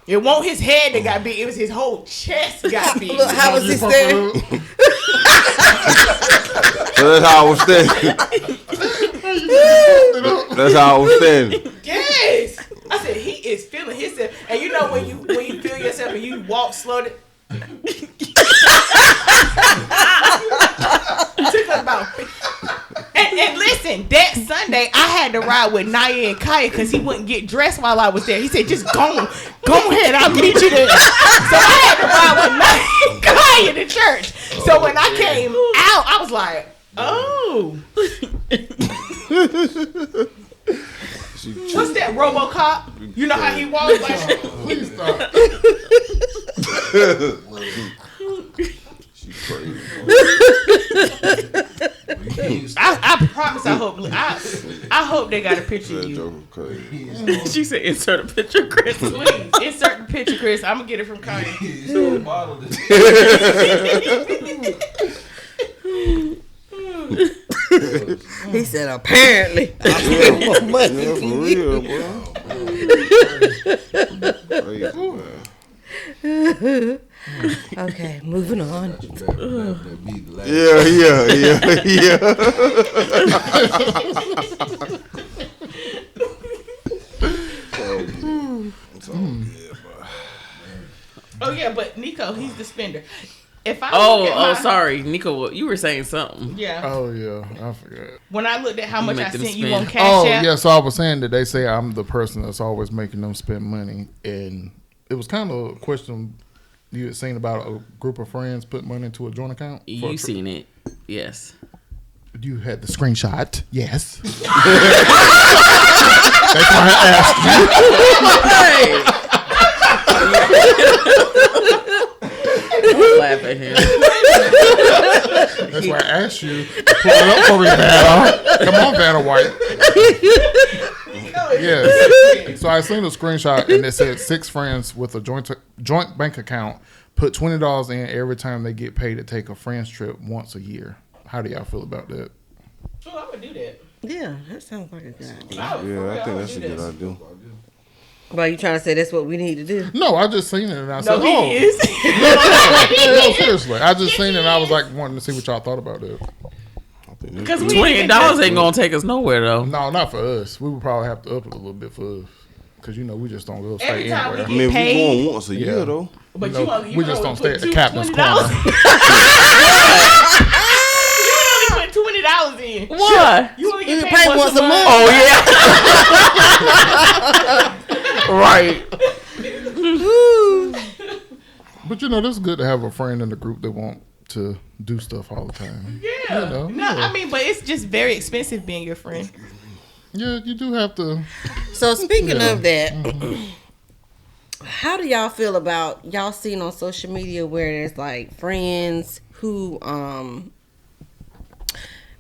It wasn't his head that got big. It was his whole chest got big.
Look, how was he standing?
So that's how I was standing. That's how I was standing.
Yes. I said he is feeling himself. And you know when you feel yourself and you walk slowly. It took us about. And listen, that Sunday I had to ride with Naya and Kaya because he wouldn't get dressed while I was there. He said, "Just go ahead, I'll meet you there." So I had to ride with Naya and Kaya to church. So when I came out, I was like, "Oh." What's that, RoboCop? You know how he walks like.
Please stop.
She's crazy.
I promise. I hope they got a picture of
That
you.
joke was crazy.
She said, insert a picture, Chris.
Please insert the picture, Chris. I'm gonna get it from Kanye.
He said, apparently. I spent more money
Yeah,
than
for
you.
real, bro. Crazy, man.
Okay, moving on.
That be the last.
It's all good, bro.
Oh yeah, but Nico, he's the spender. If I look at my,
Sorry, Nico, you were saying something.
Yeah.
Oh yeah, I forgot.
When I looked at how much
make
I
them
sent you
spend.
on Cash
Oh
App.
yeah, so I was saying that they say I'm the person that's always making them spend money, and it was kind of a question you had seen about a group of friends put money into a joint account.
You seen it? Yes.
You had the screenshot. Yes. That's why I asked you.
Don't laugh at him.
That's why I asked you to pull it up for me, Vanna. Come on, Vanna White. Yes. So I seen a screenshot and it said 6 friends with a joint bank account put $20 in every time they get paid to take a friend's trip once a year. How do y'all feel about that?
Oh, I would do that.
Yeah, that sounds like a good idea.
Yeah, I think that's a good idea.
Why you trying to say that's what we need to do?
No, I just seen it and I said,
No, he is.
No, seriously. I just seen it and I was like wanting to see what y'all thought about it.
Because
$20 ain't gonna take us nowhere though.
No, not for us. We would probably have to up it a little bit for us. Because, we just don't go
Every
stay
time we
anywhere.
I mean, we
paid.
going once a year, though.
But
No,
you only
we just don't stay at the
put
captain's
$20.
corner.
You only put $20 in.
What?
You only
You
get
pay once a month.
Oh yeah. Right.
But, it's good to have a friend in the group that want to do stuff all the time.
Yeah. No, I mean, but it's just very expensive being your friend.
Yeah, you do have to.
So speaking of that, how do y'all feel about y'all seen on social media where there's like friends who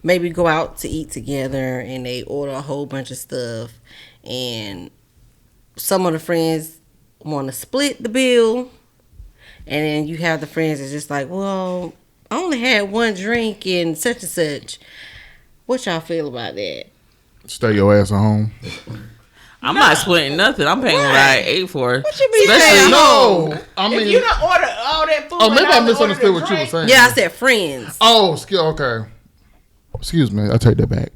maybe go out to eat together and they order a whole bunch of stuff and some of the friends want to split the bill and then you have the friends that's just like, well, I only had one drink and such and such. What y'all feel about that?
Stay your ass at home.
I'm not splitting nothing. I'm paying what I ate for.
What you be saying?
No, I mean.
If you don't order all that food,
Oh, maybe
and
I
only
misunderstood
order the
what you were
drink,
saying.
Yeah, I said friends.
Oh, okay. Excuse me. I take that back.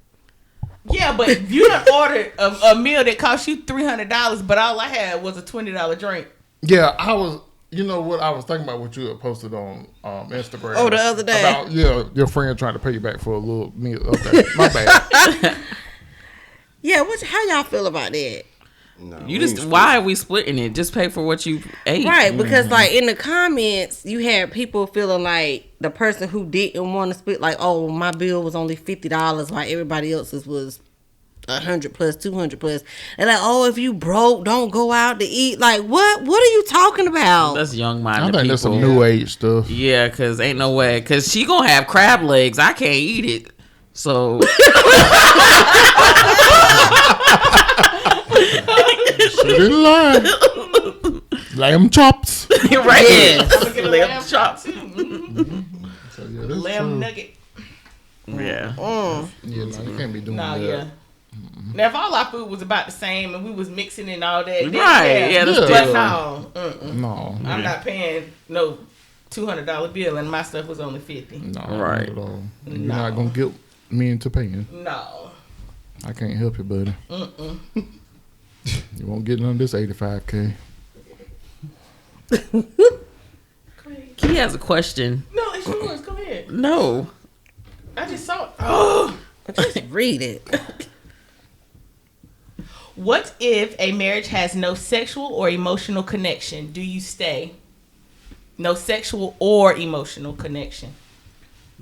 Yeah, but if you done ordered a meal that cost you $300, but all I had was a $20 drink.
Yeah, I was. You know what? I was thinking about what you had posted on Instagram.
Oh, the other day.
About, your friend trying to pay you back for a little meal. Okay, my bad.
Yeah, how y'all feel about that?
No,
You just why are we splitting it? Just pay for what you ate.
Right, because like in the comments, you had people feeling like the person who didn't want to split, like, oh, my bill was only $50, while everybody else's was 100 plus, 200 plus. And like, oh, if you broke, don't go out to eat. Like, what? What are you talking about?
That's young
I
minded
think
people.
that's some new age stuff.
Yeah, cause ain't no way. Cause she gonna have crab legs. I can't eat it. So
She didn't lie. Lamb chops.
right.
Yes.
I'm gonna get a lamb
chop.
chop too.
So, yeah, that's
Lamb
true.
nugget.
Yeah.
Yeah, no, you can't be doing
No,
that.
yeah. Now, if all our food was about the same and we was mixing and all that, then
Right, yeah, that's
but
different.
no,
No,
I'm not paying no $200 bill and my stuff was only $50.
no,
Right.
not at all. You're
No.
not gonna guilt me into paying.
No.
I can't help you, buddy. You won't get none of this 85K.
He has a question.
No, it's yours. Go ahead.
No.
I just saw it. Oh.
Just read it.
What if a marriage has no sexual or emotional connection? Do you stay? No sexual or emotional connection.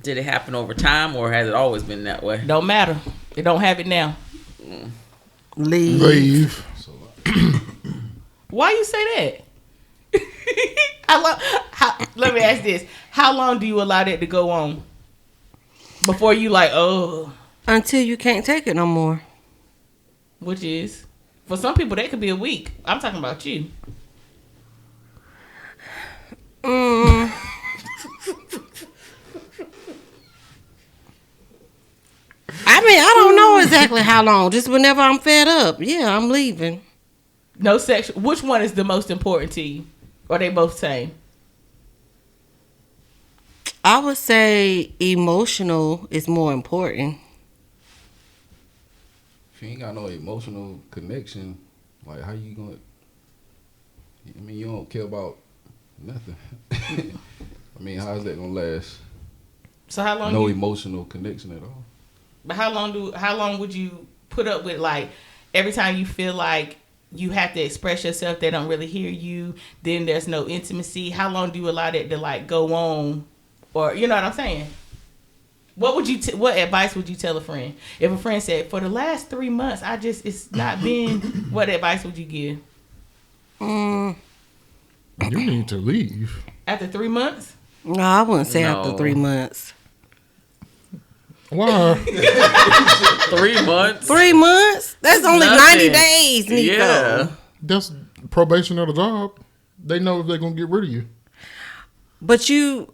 Did it happen over time or has it always been that way?
Don't matter. They don't have it now.
Leave.
Why you say that? Let me ask this. How long do you allow that to go on? Before you like, oh.
Until you can't take it no more.
Which is, for some people, that could be a week. I'm talking about you.
I mean, I don't know exactly how long. Just whenever I'm fed up. Yeah, I'm leaving.
No sexual. Which one is the most important to you? Or they both same?
I would say emotional is more important.
If you ain't got no emotional connection, like how you gonna? I mean, you don't care about nothing. I mean, how's that gonna last?
So how long?
No emotional connection at all.
But how long would you put up with, like, every time you feel like you have to express yourself, they don't really hear you, then there's no intimacy? How long do you allow that to, like, go on? Or, you know what I'm saying? What would you what advice would you tell a friend? If a friend said, for the last 3 months, it's not been, what advice would you give?
You need to leave.
After 3 months?
No, I wouldn't say after 3 months.
Why?
3 months.
3 months? That's only
Nothing.
90 days, Nico.
Yeah.
That's probation of the job. They know if they're gonna get rid of you.
But you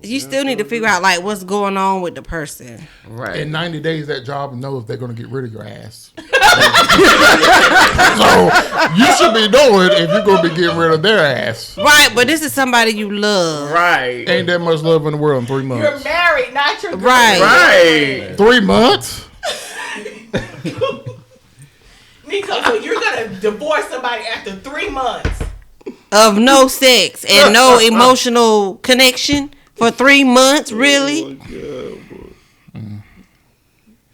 still need to figure out, like, what's going on with the person.
Right.
In 90 days, that job knows if they're gonna get rid of your ass. So you should be knowing if you're gonna be getting rid of their ass.
Right, but this is somebody you love.
Right.
Ain't that much love in the world in 3
You're
months.
married, not your girl.
Right.
Right.
3 months?
Nico, so you're going to divorce somebody after 3 months?
Of no sex and no emotional connection for 3 months, really?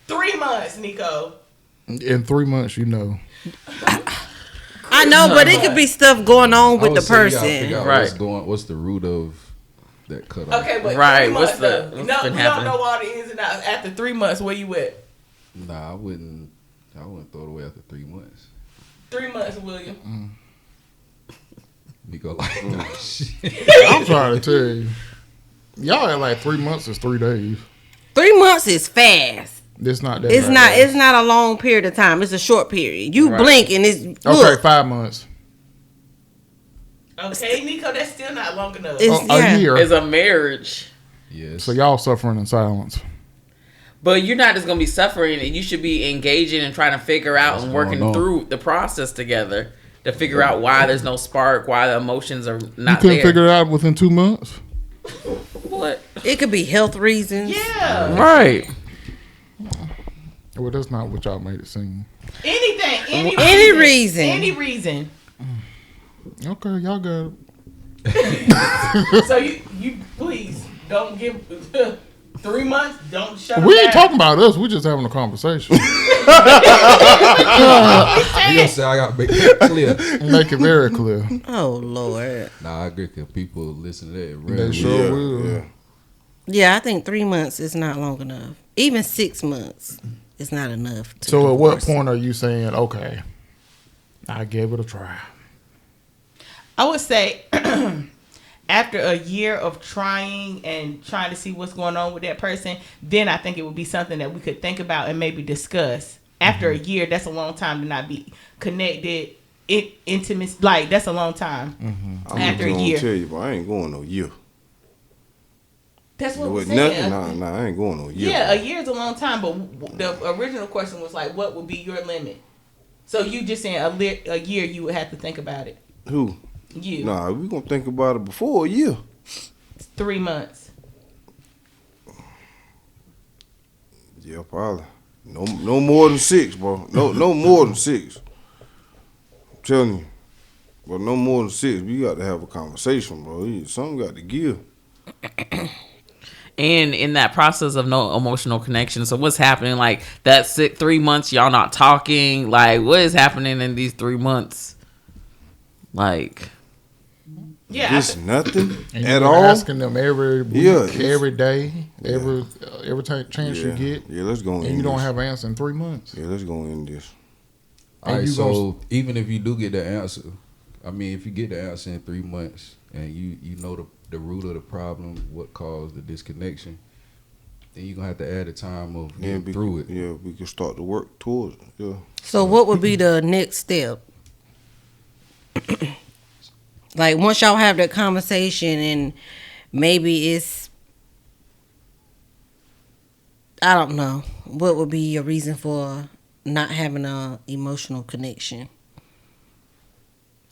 3 months, Nico.
In 3 months, you know.
I know, but it could be stuff going on
I
with
would
the
say you gotta
person.
figure out
Right.
what's the root of that cut off?
Okay, but
Right,
3
what's
months,
the-
though.
what's
No,
been
we don't
happening?
know all the ins and outs. After 3 months, where you at?
Nah, I wouldn't throw it away after 3 months.
3 months, William.
You go like, nah, shit.
I'm trying to tell you. Y'all at like 3 months is 3 days.
3 months is fast.
It's not that
It's
bad.
not. It's not a long period of time. It's a short period. You
Right.
blink and it's
Okay,
look.
5 months.
Okay, Nico, that's still not long enough.
It's,
A year.
It's a marriage.
Yes.
So y'all suffering in silence.
But you're not just gonna be suffering. You should be engaging and trying to figure out
What's
and working
going on?
through the process together to figure out why there's no spark, why the emotions are
You
not
couldn't
there.
figure it out within 2 months?
What?
it could be health reasons.
Yeah.
Right.
Well, that's not what y'all made it seem.
Anything.
Any reason.
Any reason.
Okay, y'all got it.
So you please don't give 3 months. Don't shut
We
them
ain't
down.
talking about us. We just having a conversation.
You gonna say I gotta make that clear?
Make it very clear.
Oh Lord.
Nah, I agree. Cause people listen to that.
They
Really.
sure will.
Yeah.
Yeah, I think 3 months is not long enough. Even 6 months is not enough. To
So at what
divorce.
point are you saying, okay, I gave it a try?
I would say after a year of trying to see what's going on with that person, then I think it would be something that we could think about and maybe discuss. After a year, that's a long time to not be connected, intimate. Like, that's a long time. After a
I'm
year.
gonna tell you, but I ain't going no year.
That's what we're
With
saying.
nothing, nah, I ain't going no year.
Yeah, a year is a long time, but the original question was like, what would be your limit? So you just saying a year, you would have to think about it.
Who?
You.
Nah, we gonna think about it before a year.
3 months.
Yeah, probably. No more than 6, bro. No more than 6. I'm telling you. But no more than 6. We got to have a conversation, bro. Something got to give.
And in that process of no emotional connection, so what's happening? Like that 3 months, y'all not talking. Like what is happening in these 3 months? Like,
Yeah.
It's nothing
And
at
you
all.
asking them every week,
Yeah, it's-
every day, every chance you
Yeah.
get,
Yeah, let's go in.
and you don't
this.
have an answer in 3 months.
Yeah, let's go in this.
All right,
you
so even if you do get the answer, I mean, if you get the answer in 3 months and you know the root of the problem, what caused the disconnection, then you're gonna have to add the time of
Yeah,
getting through it.
Yeah, we can start to work towards it. Yeah.
So what would be the next step? Like once y'all have that conversation and maybe it's, I don't know. What would be a reason for not having a emotional connection?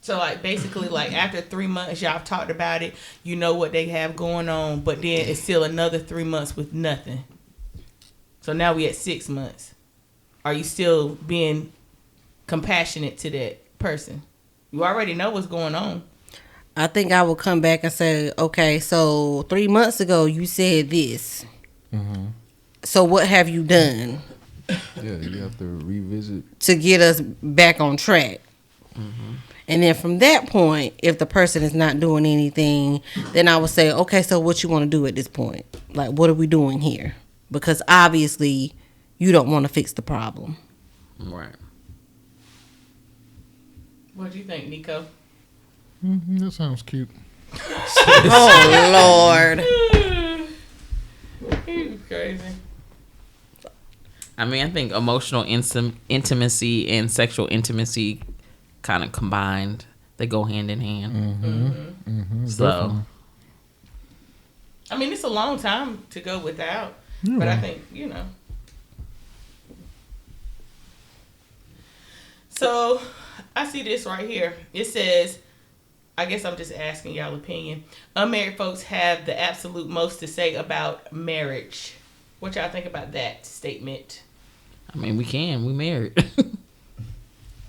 So like basically like after 3 months y'all talked about it, you know what they have going on, but then it's still another 3 months with nothing. So now we at 6 months. Are you still being compassionate to that person? You already know what's going on.
I think I will come back and say, okay, so 3 months ago you said this.
Mm-hmm.
So what have you done
Yeah, you have to revisit.
to get us back on track?
Mm-hmm.
And then from that point, if the person is not doing anything, then I would say, okay, so what you want to do at this point? Like, what are we doing here? Because obviously you don't want to fix the problem.
Right.
What do you think, Nico?
That sounds cute.
Oh, Lord.
He's crazy.
I mean, I think emotional intimacy and sexual intimacy kind of combined. They go hand in hand. So,
Definitely.
I mean, it's a long time to go without, but I think, you know. So, I see this right here. It says, I guess I'm just asking y'all opinion. Unmarried folks have the absolute most to say about marriage. What y'all think about that statement?
I mean, we married.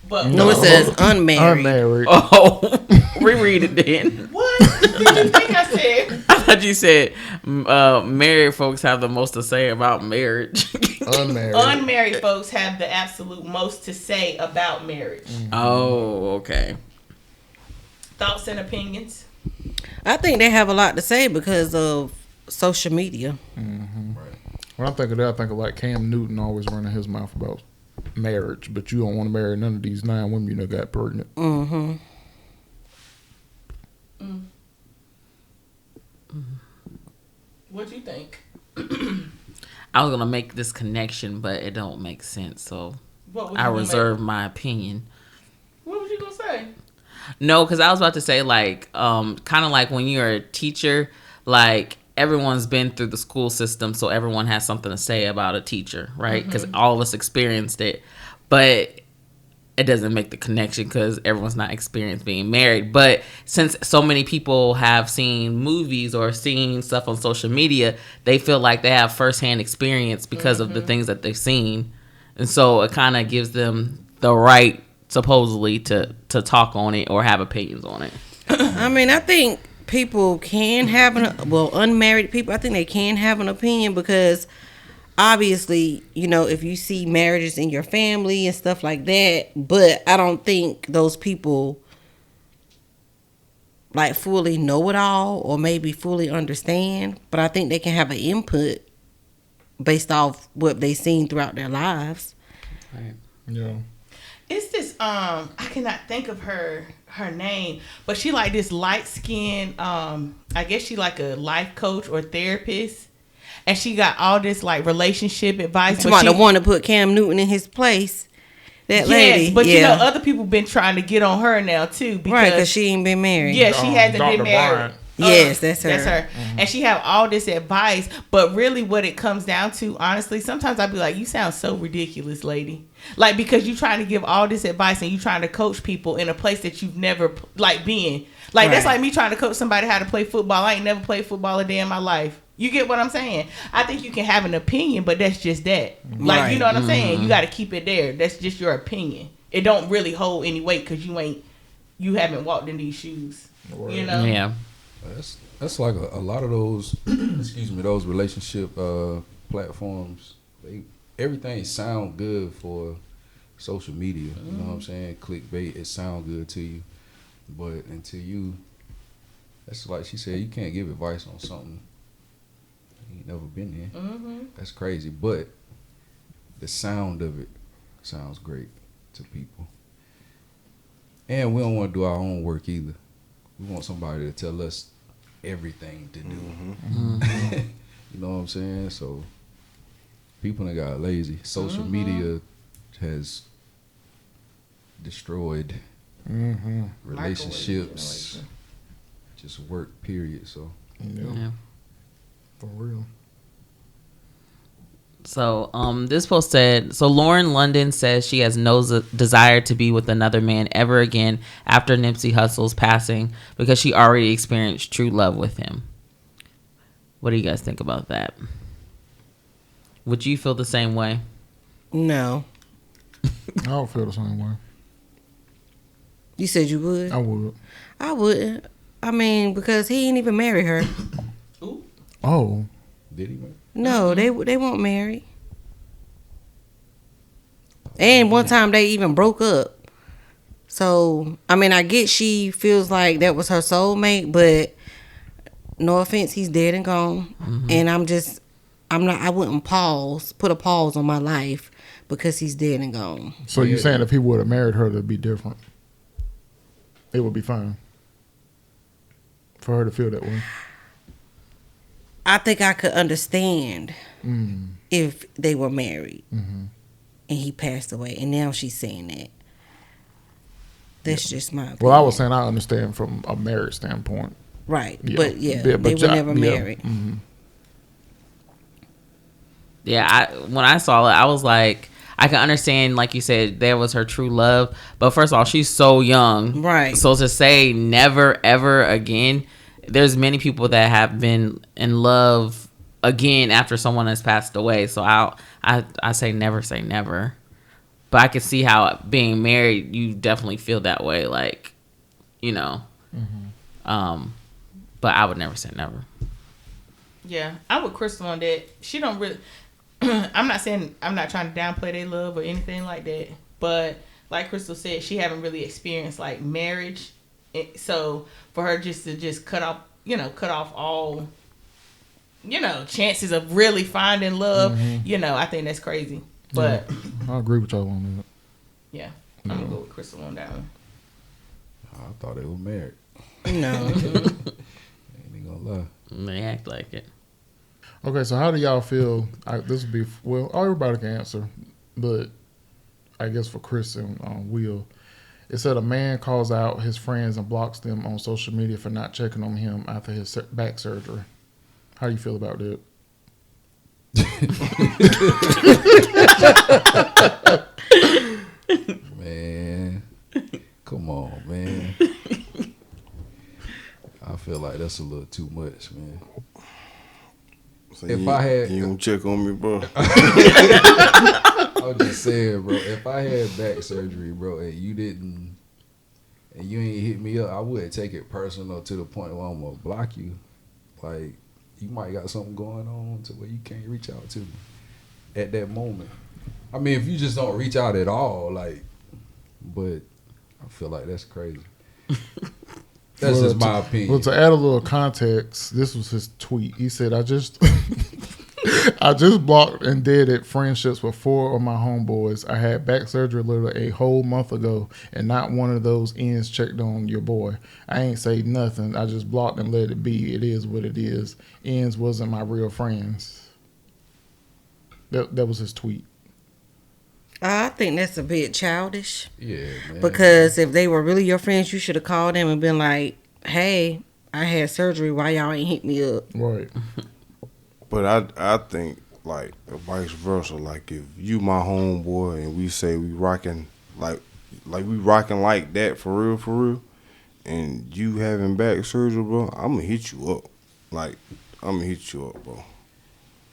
But
No, it says unmarried.
Unmarried.
Oh, reread it then.
what did you think I said?
I thought you said married folks have the most to say about marriage.
Unmarried.
Unmarried folks have the absolute most to say about marriage.
Oh, okay.
Thoughts and opinions?
I think they have a lot to say because of social media.
When I think of that, I think of like Cam Newton always running his mouth about marriage, but you don't want to marry none of these 9 women that got pregnant.
Mm-hmm.
What do you think?
I was gonna make this connection, but it don't make sense, so
What was
I
you gonna
reserve
make?
my opinion.
What was you gonna say?
No, because I was about to say like, kind of like when you're a teacher, like everyone's been through the school system, so everyone has something to say about a teacher, right? Because all of us experienced it, but it doesn't make the connection because everyone's not experienced being married. But since so many people have seen movies or seen stuff on social media, they feel like they have firsthand experience because of the things that they've seen, and so it kind of gives them the right, supposedly, to talk on it or have opinions on it.
I mean, I think people can have unmarried people, I think they can have an opinion because obviously, you know, if you see marriages in your family and stuff like that, but I don't think those people like fully know it all or maybe fully understand, but I think they can have an input based off what they've seen throughout their lives.
Right.
Yeah.
It's this I cannot think of her name, but she like this light skinned I guess she like a life coach or therapist, and she got all this like relationship advice.
It's about the one to put Cam Newton in his place. That lady.
Yes, but
yeah.
you know other people been trying to get on her now too
Because she ain't been married.
Yeah, she hasn't
Dr.
been married.
Bryant.
Yes, that's her.
That's her. And she have all this advice, but really what it comes down to, honestly, sometimes I'd be like, you sound so ridiculous, lady. Like, because you trying to give all this advice and you trying to coach people in a place that you've never, like, been. Like, that's
Right.
like me trying to coach somebody how to play football. I ain't never played football a day in my life. You get what I'm saying? I think you can have an opinion, but that's just that. Like,
Right.
you know what I'm saying? You got to keep it there. That's just your opinion. It don't really hold any weight because you haven't walked in these shoes. You know?
Yeah.
That's like a lot of those, excuse me, those relationship platforms. Everything sound good for social media. You know what I'm saying? Clickbait, it sound good to you, but until you, that's like she said, you can't give advice on something you ain't never been in. That's crazy, but the sound of it sounds great to people, and we don't want to do our own work either. We want somebody to tell us everything to do. You know what I'm saying? So people that got lazy. Social media has destroyed relationships, just work, period. So
Yeah.
Yeah.
For real.
So, this post said, so Lauren London says she has no desire to be with another man ever again after Nipsey Hussle's passing because she already experienced true love with him. What do you guys think about that? Would you feel the same way?
No.
I don't feel the same way.
You said you would?
I would.
I wouldn't. I mean, because he ain't even marry her.
Oh.
Did he, man?
No, they weren't married. And one time they even broke up. So, I mean, I get she feels like that was her soulmate, but no offense, he's dead and gone. And I wouldn't put a pause on my life because he's dead and gone.
So you're saying if he would have married her, it'd be different? It would be fine for her to feel that way?
I think I could understand if they were married and he passed away, and now she's saying that. That's just my opinion.
Well, I was saying I understand from a marriage standpoint.
Right,
Yeah.
but they were never married.
Mm-hmm.
Yeah, when I saw it, I was like, I can understand, like you said, that was her true love. But first of all, she's so young.
Right.
So to say never, ever again, there's many people that have been in love again after someone has passed away. So I say never. But I can see how being married, you definitely feel that way. Like, you know. But I would never say never.
Yeah, I'm with Crystal on that. She don't really. I'm not trying to downplay their love or anything like that. But like Crystal said, she haven't really experienced like marriage. So for her just cut off all, chances of really finding love, I think that's crazy. But
I agree with y'all on that.
Yeah, I'm gonna go with Crystal on that one.
I thought they were married.
No.
Ain't gonna lie.
They act like it.
Okay, so how do y'all feel? This would be everybody can answer, but I guess for Chris and Will, it said a man calls out his friends and blocks them on social media for not checking on him after his back surgery. How do you feel about that?
Man, come on, man. I feel like that's a little too much, man.
So
If
you,
I had,
you don't check on me, bro.
I was just saying, bro. If I had back surgery, bro, and you ain't hit me up, I would take it personal to the point where I'm gonna block you. Like, you might got something going on to where you can't reach out to me at that moment. I mean, if you just don't reach out at all, like, but I feel like that's crazy. That's just my opinion.
Well, to add a little context, this was his tweet. He said, I just blocked and deaded friendships with 4 of my homeboys. I had back surgery literally a whole month ago, and not one of those ends checked on your boy. I ain't say nothing. I just blocked and let it be. It is what it is. Ends wasn't my real friends. That was his tweet.
I think that's a bit childish.
Yeah, man.
Because if they were really your friends, you should have called them and been like, hey, I had surgery. Why y'all ain't hit me up?
Right.
But I think, like, vice versa. Like, if you my homeboy and we say we rocking, like we rocking like that for real, and you having back surgery, bro, I'm going to hit you up. Like, I'm going to hit you up, bro.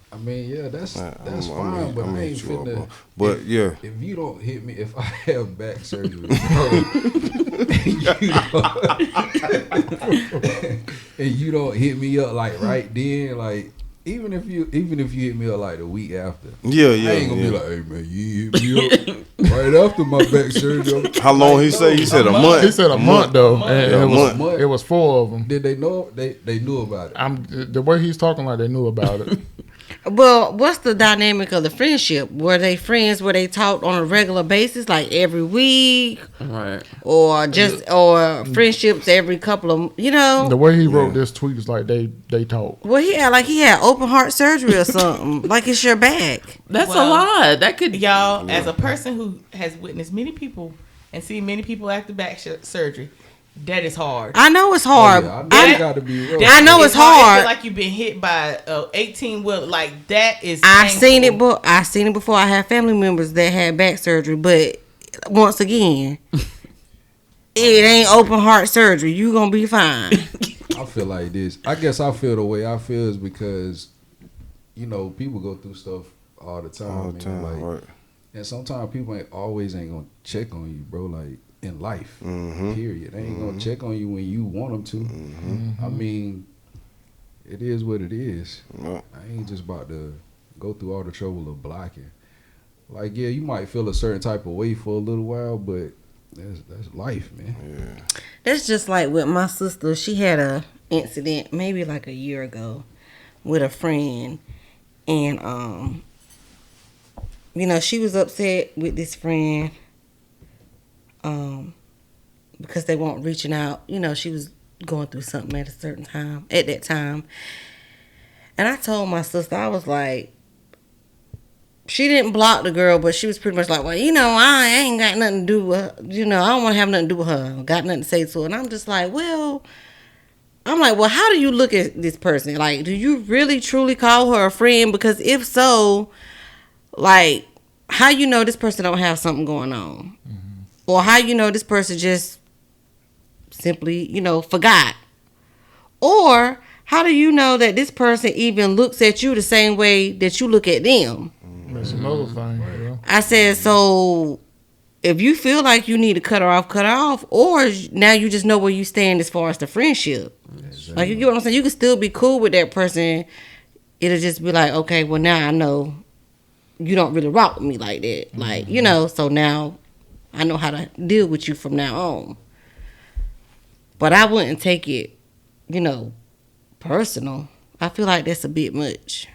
I mean, yeah, that's
I'm
fine, but I ain't
hit you up,
finna.
bro. But yeah,
If you don't hit me, if I have back surgery, bro, and you don't hit me up like right then, like even if you hit me up like the week after, I ain't gonna be like, hey man, you hit me up right after my back surgery.
How long he say? He said a month.
He said a month though, and
month.
it was 4 of them.
Did they know? They knew about it.
The way he's talking, like they knew about it.
Well, what's the dynamic of the friendship? Were they friends where they talked on a regular basis, like every week?
Right.
Or friendships every couple of,
The way he wrote this tweet is like they talk.
Well, he had open heart surgery or something. Like it's your back.
That's a lot. That could...
Y'all, as a person who has witnessed many people and seen many people after back surgery, That is hard.
I know it's hard.
Oh, yeah, I got to be real.
I know it's
It
hard.
feel like you've been hit by a 18 wheel. Like that is.
I've
painful.
seen it, but I've seen it before. I have family members that had back surgery, but once again, it ain't open heart surgery. You gonna be fine.
I feel like this. I guess I feel the way I feel is because, you know, people go through stuff all the time.
All the time, right.
And sometimes people ain't gonna check on you, bro. Like in life,
Mm-hmm.
period. They ain't gonna check on you when you want them to.
Mm-hmm.
I mean, it is what it is.
Well,
I ain't just about to go through all the trouble of blocking. Like, yeah, you might feel a certain type of way for a little while, but that's life, man.
yeah.
That's just like with my sister. She had a incident maybe like a year ago with a friend, and you know, she was upset with this friend because they weren't reaching out. You know, she was going through something at that time. And I told my sister, I was like, she didn't block the girl, but she was pretty much like, well, you know, I ain't got nothing to do with her. You know, I don't want to have nothing to do with her. Got nothing to say to her. And I'm just like, well, how do you look at this person? Like, do you really truly call her a friend? Because if so, like, how you know this person don't have something going on? Mm-hmm. Or how you know this person just simply, you know, forgot? Or how do you know that this person even looks at you the same way that you look at them?
That's another thing. Yeah.
I said, so if you feel like you need to cut her off, or now you just know where you stand as far as the friendship. Exactly. Like, you get what I'm saying? You can still be cool with that person. It'll just be like, okay, well, now I know you don't really rock with me like that. Mm-hmm. Like, you know, so now I know how to deal with you from now on. But I wouldn't take it, you know, personal. I feel like that's a bit much.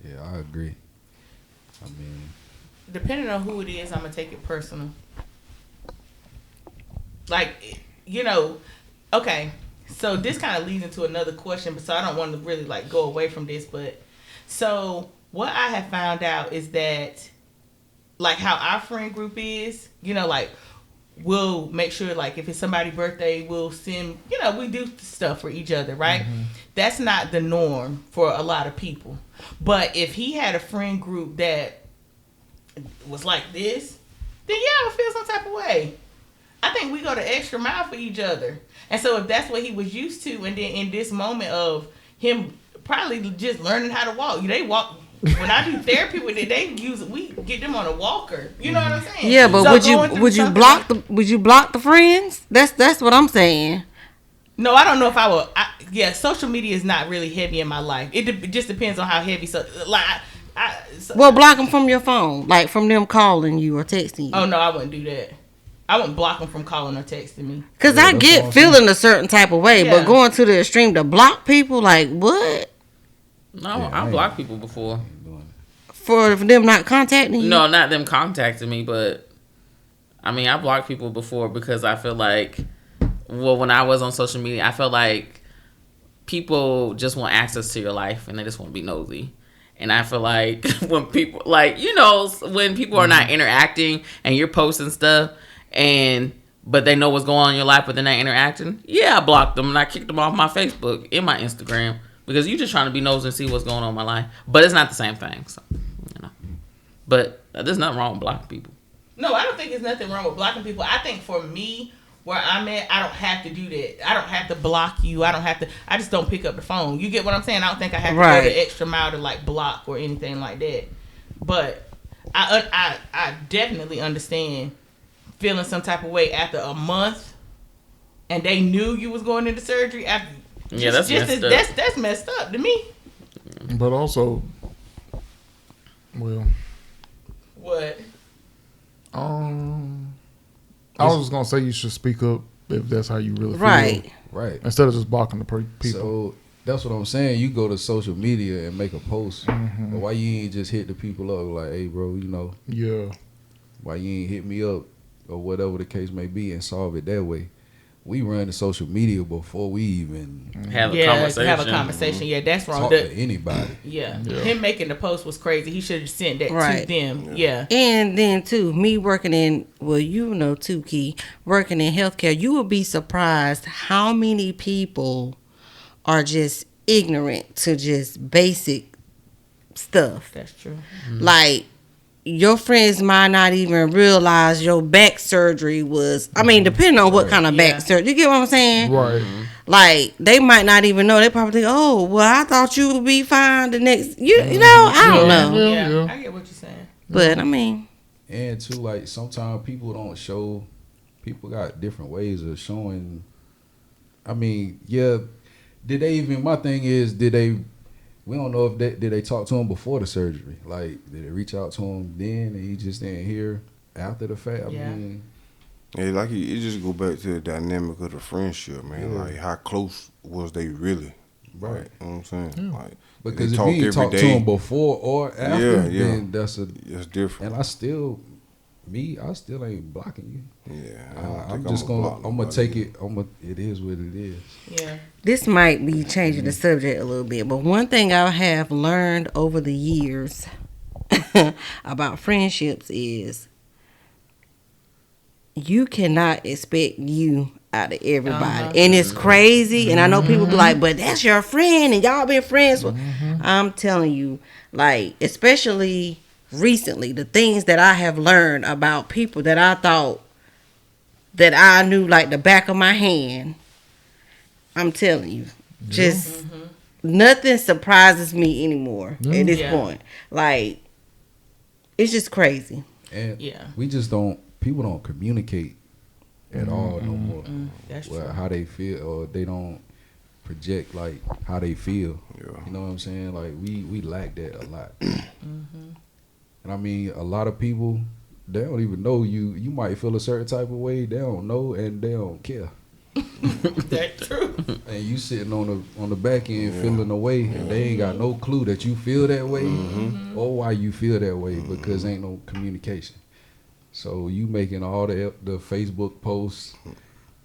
Yeah, I agree. I mean,
depending on who it is, I'm gonna take it personal. Like, you know, okay. So this kind of leads into another question, so I don't want to really like go away from this. But so what I have found out is that, like, how our friend group is, you know, like, we'll make sure, like, if it's somebody's birthday, we'll send, you know, we do stuff for each other, right? Mm-hmm. That's not the norm for a lot of people. But if he had a friend group that was like this, then yeah, I would feel some type of way. I think we go the extra mile for each other. And so if that's what he was used to, and then in this moment of him probably just learning how to walk, they walk. When I do therapy with it, we get them on a walker. You know what I'm saying?
Yeah, but
so
would you block the friends? That's what I'm saying.
No, I don't know if I will. Yeah, social media is not really heavy in my life. It just depends on how heavy. So like,
well, block them from your phone, like from them calling you or texting you.
Oh no, I wouldn't do that. I wouldn't block them from calling or texting me.
Cause I get feeling a certain type of way, but going to the extreme to block people, like what?
No, yeah, I blocked people before.
For them not contacting you?
No, not them contacting me, but I mean, I blocked people before because I feel like, well, when I was on social media, I felt like people just want access to your life and they just want to be nosy. And I feel like when people, like, you know, when people are not interacting and you're posting stuff but they know what's going on in your life, but they're not interacting, yeah, I blocked them and I kicked them off my Facebook and my Instagram because you're just trying to be nosy and see what's going on in my life. But it's not the same thing, so, you know. But there's nothing wrong with blocking people.
No, I don't think there's nothing wrong with blocking people. I think for me, where I'm at, I don't have to do that. I don't have to block you. I just don't pick up the phone. You get what I'm saying? I don't think I have to go the extra mile to like block or anything like that. But I definitely understand feeling some type of way after a month and they knew you was going into surgery after.
Yeah, that's messed up.
That's messed up to me.
But also, well,
what?
I was just gonna say you should speak up if that's how you really feel.
Right.
Instead of just blocking the people.
So that's what I'm saying. You go to social media and make a post. Mm-hmm. But why you ain't just hit the people up like, hey, bro, you know?
Yeah.
Why you ain't hit me up or whatever the case may be and solve it that way? we run to social media before we even
Have a
Yeah,
conversation.
have a conversation. Yeah, that's wrong.
talk to anybody.
Yeah. Him making the post was crazy. He should have sent that
Right.
to them. Yeah.
And then too, me working in, well, you know too, Key, working in healthcare, you will be surprised how many people are just ignorant to just basic stuff.
That's true.
Like, your friends might not even realize your back surgery was, I mean, depending on what kind of
Yeah.
back surgery. You get what I'm saying?
Right.
Like, they might not even know. They probably think, oh, well, I thought you would be fine the next, you know, I don't know.
Yeah, I get what you're saying.
But, I mean,
And too, like sometimes people don't show. People got different ways of showing. I mean, yeah. Did they even? My thing is, did they? We don't know if did they talk to him before the surgery? Like, did they reach out to him then, and he just didn't hear after the fact? I
Yeah.
mean,
Yeah, like it just go back to the dynamic of the friendship, man.
Yeah.
Like how close was they really?
Right.
Like, you know what I'm saying? Like
because
they
if
talk
you ain't
every
talk to
day.
him before or after,
Yeah.
then that's a.
It's different.
And I still ain't blocking you.
Yeah, I don't
I'm
think
just
I'ma
gonna.
block
I'm gonna
nobody
take it. It is what it is.
Yeah.
this might be changing the subject a little bit. But one thing I have learned over the years about friendships is you cannot expect you out of everybody. And it's crazy. And I know people be like, but that's your friend and y'all been friends. I'm telling you, like, especially recently, the things that I have learned about people that I thought that I knew like the back of my hand. I'm telling you, just nothing surprises me anymore at this
Yeah.
point. Like, it's just crazy.
And
Yeah.
we just don't. People don't communicate at all no more.
That's
Well,
true.
how they feel, or they don't project like how they feel.
Yeah.
You know what I'm saying? Like we lack that a lot. And I mean, a lot of people, they don't even know you. You might feel a certain type of way. They don't know and they don't care.
That's true.
And you sitting on the back end feeling away, and they ain't got no clue that you feel that way or why you feel that way because ain't no communication. So you making all the Facebook posts,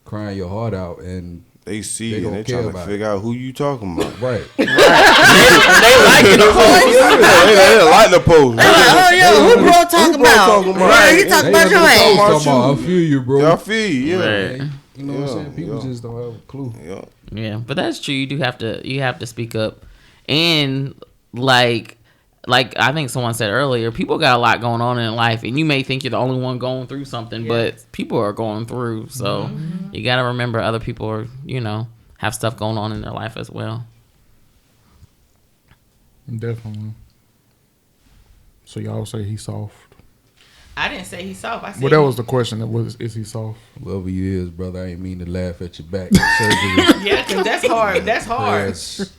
crying your heart out, and
They see
They
it
don't
and they
care
trying to
about
figure out who you talking about.
right.
They like it, of course.
They like the post.
Oh, yo, who bro talking
bro
about?
talking about?
Right, he talking about your ass.
Talking about, I feel you, bro.
Y'all feel you, yeah.
Right.
You know what I'm
Yeah,
saying? People
yeah.
just don't have a clue.
Yeah.
Yeah, but that's true. You have to speak up, and like I think someone said earlier, people got a lot going on in life, and you may think you're the only one going through something, but people are going through. So you got to remember other people are, have stuff going on in their life as well.
Definitely. So y'all say he's soft.
I didn't say he's soft. I said
Well, that was the question. Is he soft?
Whoever you is, brother, I ain't mean to laugh at your back surgery.
yeah, because that's hard. That's hard.
Yes.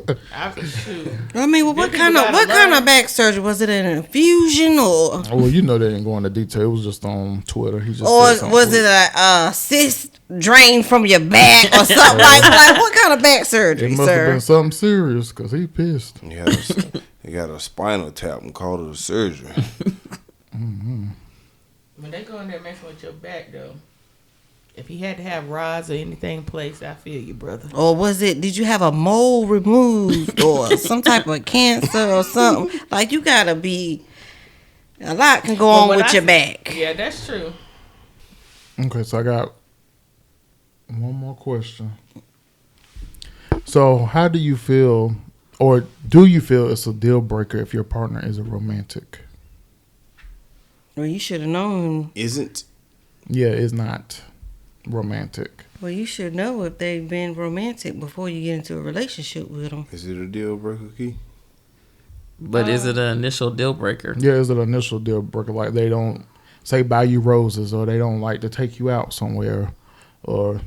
Shoot.
I mean, well, what
Them
kind
people
of
gotta learn.
back surgery was it? An infusion or
Oh, well, you know they didn't go into detail. It was just on Twitter. He just
or
said something.
was it a cyst drain from your back or something like what kind of back surgery,
It must have
sir?
been something serious because he pissed.
He got a spinal tap and called it a surgery.
When they go in there messing with your back, though, if he had to have rods or anything placed, I feel you, brother.
Or was it? Did you have a mole removed or some type of cancer or something? Like you gotta be. A lot can go on
when
with your back.
Yeah, that's true.
Okay, so I got one more question. So, how do you feel, or do you feel it's a deal breaker if your partner is a romantic?
Well, you should have known.
Isn't?
Yeah, it's not romantic.
Well, you should know if they've been romantic before you get into a relationship with them.
Is it a deal breaker, Key?
But is it an initial deal breaker?
Yeah, it's an initial deal breaker. Like they don't say buy you roses, or they don't like to take you out somewhere, or.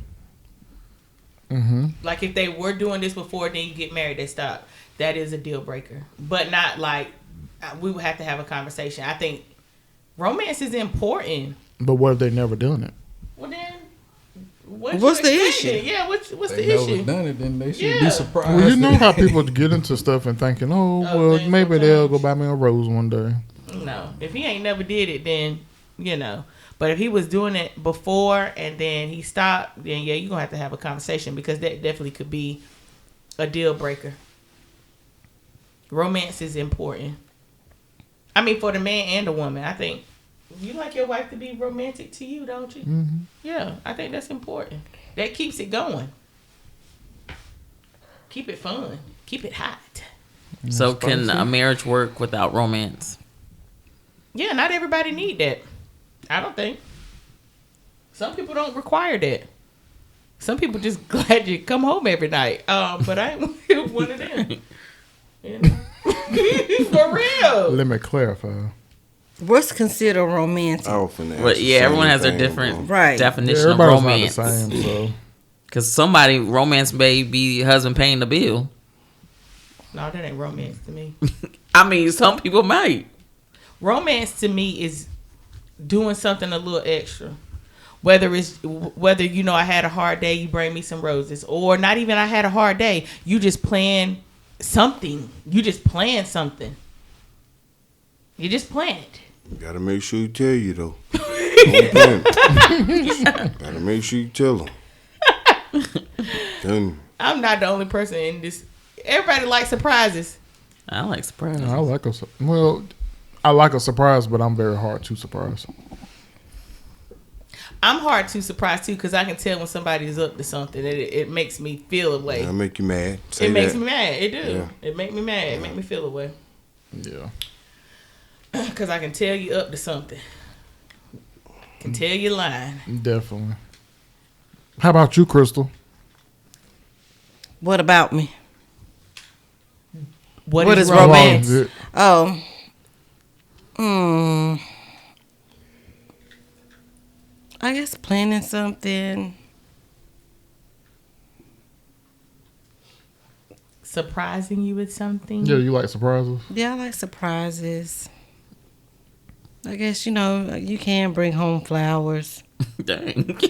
Like if they were doing this before, then you get married, they stop. That is a deal breaker, but not like we would have to have a conversation. I think romance is important.
But what if they never done it?
Well then, what's
the issue?
Yeah, what's
They
the
never
issue?
done it, then they should
Yeah.
be surprised.
Well, you know how people get into stuff and thinking, oh, well,
things
maybe
will
they'll
change.
go buy me a rose one day.
No, if he ain't never did it, then But if he was doing it before and then he stopped, then yeah, you're going to have a conversation, because that definitely could be a deal breaker. Romance is important. I mean, for the man and the woman. I think you like your wife to be romantic to you, don't you? Mm-hmm. Yeah, I think that's important. That keeps it going. Keep it fun. Keep it hot.
So can a marriage work without romance?
Yeah, not everybody need that. I don't think. Some people don't require that. Some people just glad you come home every night. But I ain't one of them. You know? For real.
Let me clarify.
What's considered romantic?
But yeah, everyone has their different definition of
romance.
romance.
Not the same, so.
Because somebody, romance may be husband paying the bill.
No, that ain't romance to me.
I mean, some people might.
Romance to me is doing something a little extra. Whether you know, I had a hard day, you bring me some roses, or not even I had a hard day, you just plan something. You just plan something. You just plan it.
You gotta make sure you tell you though. Gotta make sure you tell them. Then
I'm not the only person in this. Everybody likes surprises.
I like surprises.
I like a surprise, but I'm very hard to surprise.
I'm hard to surprise too, because I can tell when somebody's up to something. It makes me feel a way.
It'll make you mad.
It makes me mad. It do. Yeah. It make me mad. It make me feel a way.
Yeah.
Because I can tell you up to something. Can tell you lying.
Definitely. How about you, Crystal?
What about me?
What is romance?
Oh. I guess planning something.
Surprising you with something?
Yeah, you like surprises?
Yeah, I like surprises. I guess, you know, you can bring home flowers.
Dang.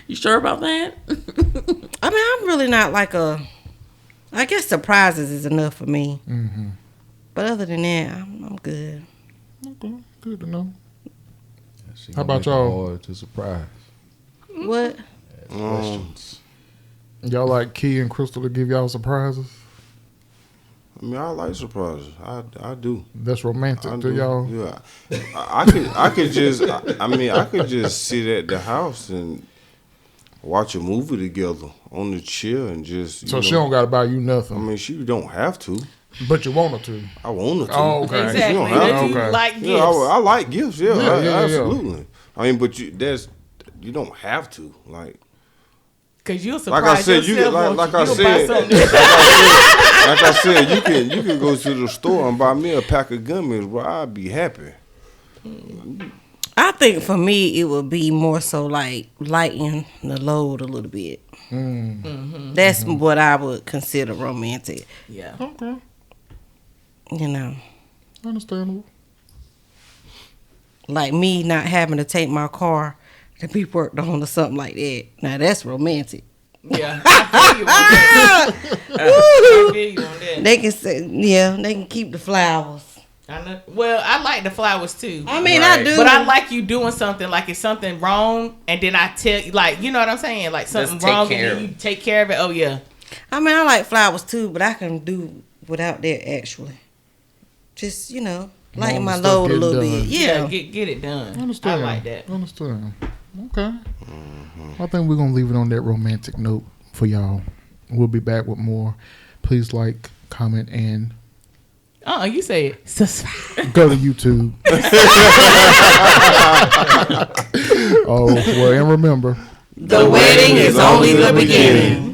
You sure about that?
I mean, I'm really not like I guess surprises is enough for me.
Mm-hmm.
But other than that, I'm good.
Okay, good to know.
How about y'all? Hard to surprise.
What?
Questions.
Y'all like Key and Crystal to give y'all surprises?
I mean, I like surprises. I do.
That's romantic to y'all.
Yeah, I could just. I could just sit at the house and watch a movie together on the chair and just.
So she don't got to buy you nothing.
I mean, she don't have to.
But you want her to.
I want her to.
Oh, okay.
Exactly.
She don't have to.
You like gifts.
Yeah, I like gifts. Yeah, absolutely.
Yeah.
I mean, but you don't have to, like.
Cause you'll surprise
like I said,
yourself.
like I said, you can go to the store and buy me a pack of gummies, bro. I'd be happy.
I think for me, it would be more so like lighten the load a little bit.
Mm-hmm.
That's what I would consider romantic.
Yeah.
Okay.
You know.
Understandable.
Like me not having to take my car to be worked on or something like that. Now that's romantic.
Yeah. I feel you on that. I feel you on that.
They can say, they can keep the flowers.
I know. Well, I like the flowers too.
I mean, I do.
But I like you doing something, like if something wrong, and then I tell you, like, you know what I'm saying? Like something wrong, and then you take care of it. Oh, yeah.
I mean, I like flowers too, but I can do without that actually. Just, lighten my load a little bit. Yeah.
Get it done.
Understand.
I like that.
Understand. Okay. I think we're going to leave it on that romantic note for y'all. We'll be back with more. Please like, comment, and...
You say it. Subscribe.
Go to YouTube. Oh, well, and remember...
The wedding is only the beginning.